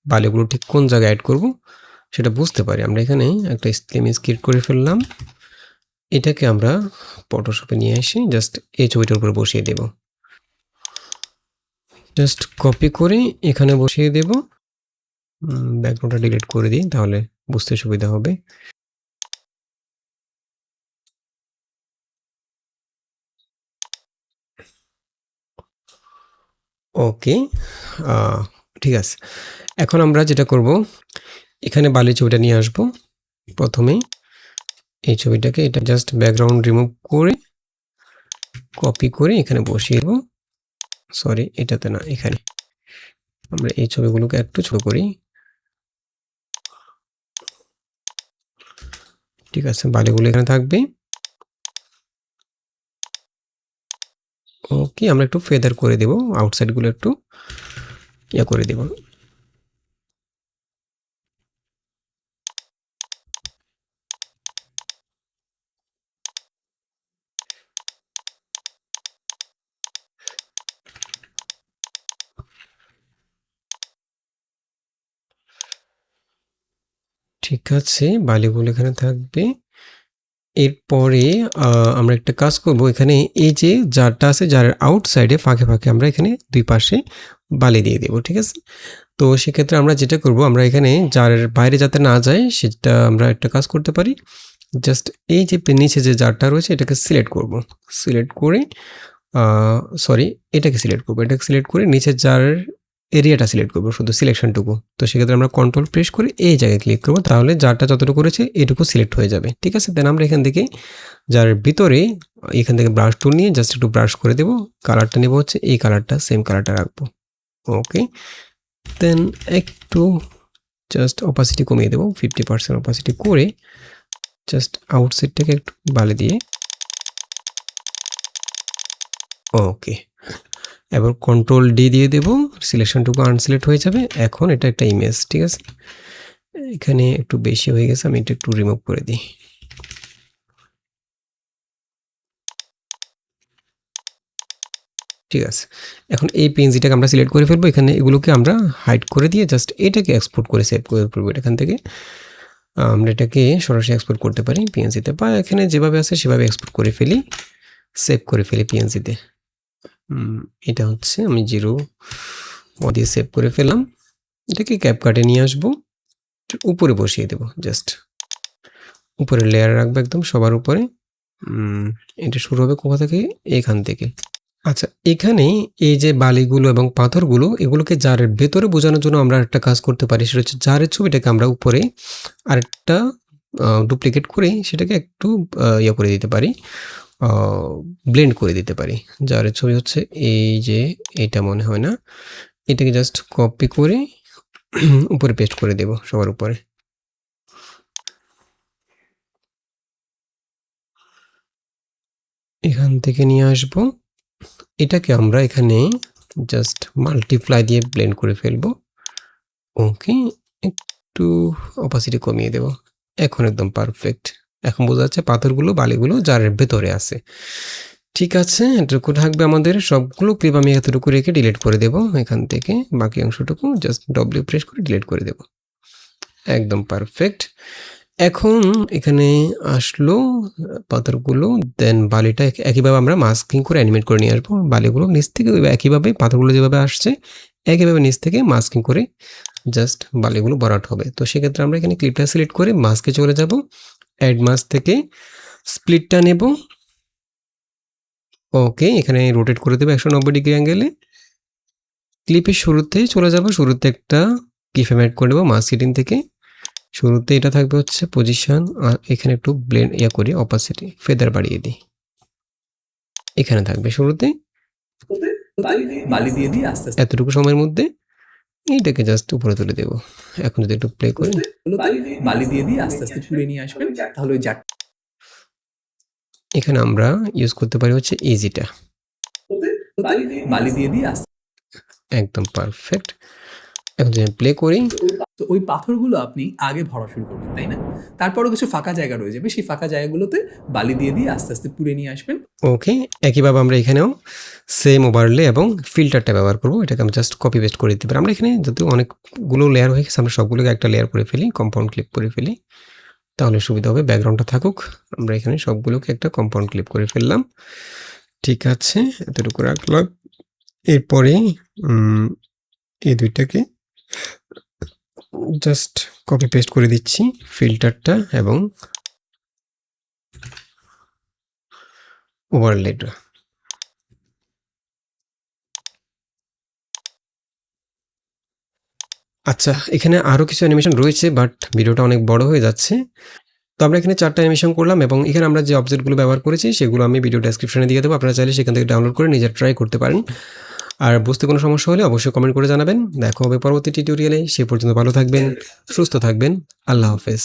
বালিগুলো ঠিক কোন জায়গায় অ্যাড করব সেটা বুঝতে পারি। আমরা এখানে একটা স্টিল ইমেজ ক্রিয়েট করে ফেললাম, এটাকে আমরা ফটোশপে নিয়ে এসে জাস্ট এই ছবিটার উপরে বসিয়ে দেব। জাস্ট কপি করে এখানে বসিয়ে দেব, ব্যাকগ্রাউন্ডটা ডিলিট করে দিই তাহলে বুঝতে সুবিধা হবে। ওকে, ঠিক আছে। এখন আমরা যেটা করব, এখানে বালির ছবিটা নিয়ে আসব। প্রথমে এই ছবিটাকে, এটা জাস্ট ব্যাকগ্রাউন্ড রিমুভ করে কপি করে এখানে বসিয়ে দেব। সরি, এটাতে না, এখানে আমরা এই ছবিগুলোকে একটু ছোট করি। ঠিক আছে, বালিগুলো এখানে থাকবে। ওকে, আমরা একটু ফেদার করে দেব, আউটসাইডগুলো একটু ইয়া করে দেব। ঠিক আছে, বালিগুলো এখানে থাকবে। এরপরে আমরা একটা কাজ করব, এখানে এই যে জারটা আছে, জারের আউটসাইডে ফাঁকে ফাঁকে আমরা এখানে দুই পাশে বালি দিয়ে দেব। ঠিক আছে, তো সেক্ষেত্রে আমরা যেটা করব, আমরা এখানে জারের বাইরে যাতে না যায় সেটা আমরা একটা কাজ করতে পারি। জাস্ট এই যে নিচে যে জারটা রয়েছে এটাকে সিলেক্ট করব, সিলেক্ট করে সরি, এটাকে সিলেক্ট করব, এটাকে সিলেক্ট করে নিচের জারের এরিয়াটা সিলেক্ট করব, শুধু সিলেকশনটুকু। তো সেক্ষেত্রে আমরা কন্ট্রোল প্রেস করে এই জায়গায় ক্লিক করব, তাহলে জারটা যতটুকু করেছে এটুকু সিলেক্ট হয়ে যাবে। ঠিক আছে, দেন আমরা এখান থেকে জারের ভিতরে এখান থেকে ব্রাশ টুল নিয়ে জাস্ট একটু ব্রাশ করে দেব। কালারটা নেব হচ্ছে এই কালারটা, সেম কালারটা রাখবো। ওকে, দেন একটু জাস্ট অপাসিটি কমিয়ে দেবো, 50% অপাসিটি করে জাস্ট আউটসাইডটাকে একটু বালি দিয়ে। ওকে, এবার কন্ট্রোল ডি দিয়ে দেব, সিলেকশনটুকু আনসিলেক্ট হয়ে যাবে। এখন এটা একটা ইমেজ। ঠিক আছে, এখানে একটু বেশি হয়ে গেছে, আমি এটা একটু রিমুভ করে দিই। ঠিক আছে, এখন এই পিএনজিটাকে আমরা সিলেক্ট করে ফেলবো, এখানে এগুলোকে আমরা হাইড করে দিয়ে জাস্ট এটাকে এক্সপোর্ট করে সেভ করে ফেলবো। এখান থেকে আমরা এটাকে সরাসরি এক্সপোর্ট করতে পারি পিএনজিতে, বা এখানে যেভাবে আছে সেভাবে এক্সপোর্ট করে ফেলি, সেভ করে ফেলি পিএনজিতে। এটা হচ্ছে আমি 0 দিয়ে সেভ করে ফেললাম। এটাকে ক্যাপকাটে নিয়ে আসবো, উপরে বসিয়ে দেব। জাস্ট উপরে লেয়ার রাখবো একদম সবার উপরে। এটা শুরু হবে কোথা থেকে? এখান থেকে। আচ্ছা, এখানে এই যে বালিগুলো এবং পাথরগুলো, এগুলোকে জারের ভেতরে বোঝানোর জন্য আমরা একটা কাজ করতে পারি। সেটা হচ্ছে জারের ছবিটাকে আমরা উপরে আরেকটা ডুপ্লিকেট করে সেটাকে একটু ইয়ে করে দিতে পারি, ব্লেন্ড করে দিতে পারি। জারের ছবি হচ্ছে এই যে, এটা মনে হয় না, এটাকে জাস্ট কপি করে উপরে পেস্ট করে দেব সবার উপরে। এখান থেকে নিয়ে আসব, এটাকে আমরা এখানে জাস্ট মাল্টিপ্লাই দিয়ে ব্লেন্ড করে ফেলবো। ওকে, একটু অপাসিটি কমিয়ে দেব। এখন একদম পারফেক্ট। এখন বোঝা যাচ্ছে পাথরগুলো বালিগুলো জারের ভেতরে আছে। ঠিক আছে, এটুকু থাকবে আমাদের। সবগুলো ক্লিপ আমি এতটুকু রেখে ডিলিট করে দেব এখান থেকে। বাকি অংশটুকু জাস্ট ডব্লিউ প্রেস করে ডিলিট করে দেব। একদম পারফেক্ট। এখন এখানে আসলো পাথরগুলো, দেন বালিটা একইভাবে আমরা মাস্কিং করে অ্যানিমেট করে নিয়ে আসবো। বালিগুলো নিচ থেকে একইভাবে, পাথরগুলো যেভাবে আসছে একইভাবে নিচ থেকে মাস্কিং করে জাস্ট বালিগুলো ভরাট হবে। তো সেক্ষেত্রে আমরা এখানে ক্লিপটা সিলেক্ট করে মাস্কে চলে যাব, অ্যাড মাস্ক থেকে স্প্লিটটা নেব। ওকে, এখানে রোটেট করে দেবো 190 ডিগ্রি অ্যাঙ্গেলে। ক্লিপের শুরুতেই চলে যাব, শুরুতে একটা কিফ্রেম অ্যাড করে দেবো মাস্ক সেটিং থেকে। শুরুতে এটা থাকবে হচ্ছে পজিশন, আর এখানে একটু ব্লেন্ড করি, অপাসিটি ফেদার বাড়িয়ে দিই। এখানে থাকবে শুরুতে বালি দিয়ে দিই আস্তে আস্তে। এতটুকু সময়ের মধ্যে এইটাকে জাস্ট উপরে তুলে দেব। এখন যদি একটু প্লে করি, বালি দিয়ে দিই আস্তে আস্তে পুড়ে নিয়ে আসবেন, তাহলে ওই জারটা। এখানে আমরা ইউজ করতে পারি হচ্ছে ইজিটা। বালি দিয়ে দিই আস্তে। একদম পারফেক্ট। এখন যদি প্লে করি, তো ওই পাথরগুলো আপনি আগে ভরা শুরু করবেন, তাই না? তারপরও কিছু ফাঁকা জায়গা রয়ে যাবে, সেই ফাঁকা জায়গাগুলোতে বালি দিয়ে দিয়ে আস্তে আস্তে পুড়ে নিয়ে আসবেন। ওকে, একইভাবে আমরা এখানেও সেম ওভারলে এবং ফিল্টারটা ব্যবহার করব। এটাকে আমি জাস্ট কপি পেস্ট করে দিতে পারি। আমরা এখানে যদিও অনেকগুলো লেয়ার হয়ে গেছে, আমরা সবগুলোকে একটা লেয়ার করে ফেলি, কম্পাউন্ড ক্লিপ করে ফেলি, তাহলে সুবিধা হবে। ব্যাকগ্রাউন্ডটা থাকুক, আমরা এখানে সবগুলোকে একটা কম্পাউন্ড ক্লিপ করে ফেললাম। ঠিক আছে, এতটুকু রাখলাম। এরপরে এই দুইটাকে জাস্ট কপি পেস্ট করে দিচ্ছি, ফিল্টারটা এবং ওভারলেটা। আচ্ছা, এখানে আরও কিছু অ্যানিমেশন রয়েছে, বাট ভিডিওটা অনেক বড় হয়ে যাচ্ছে। তো আমরা এখানে 4টা অ্যানিমেশন করলাম এবং এখানে আমরা যে অবজেক্টগুলো ব্যবহার করেছি সেগুলো আমি ভিডিও ডেসক্রিপশনে দিয়ে দেবো। আপনারা চাইলে সেখান থেকে ডাউনলোড করে নিজের ট্রাই করতে পারেন। আর বুঝতে কোনো সমস্যা হলে অবশ্যই কমেন্ট করে জানাবেন। দেখা হবে পরবর্তী টিউটোরিয়ালে। সে পর্যন্ত ভালো থাকবেন, সুস্থ থাকবেন। আল্লাহ হাফেজ।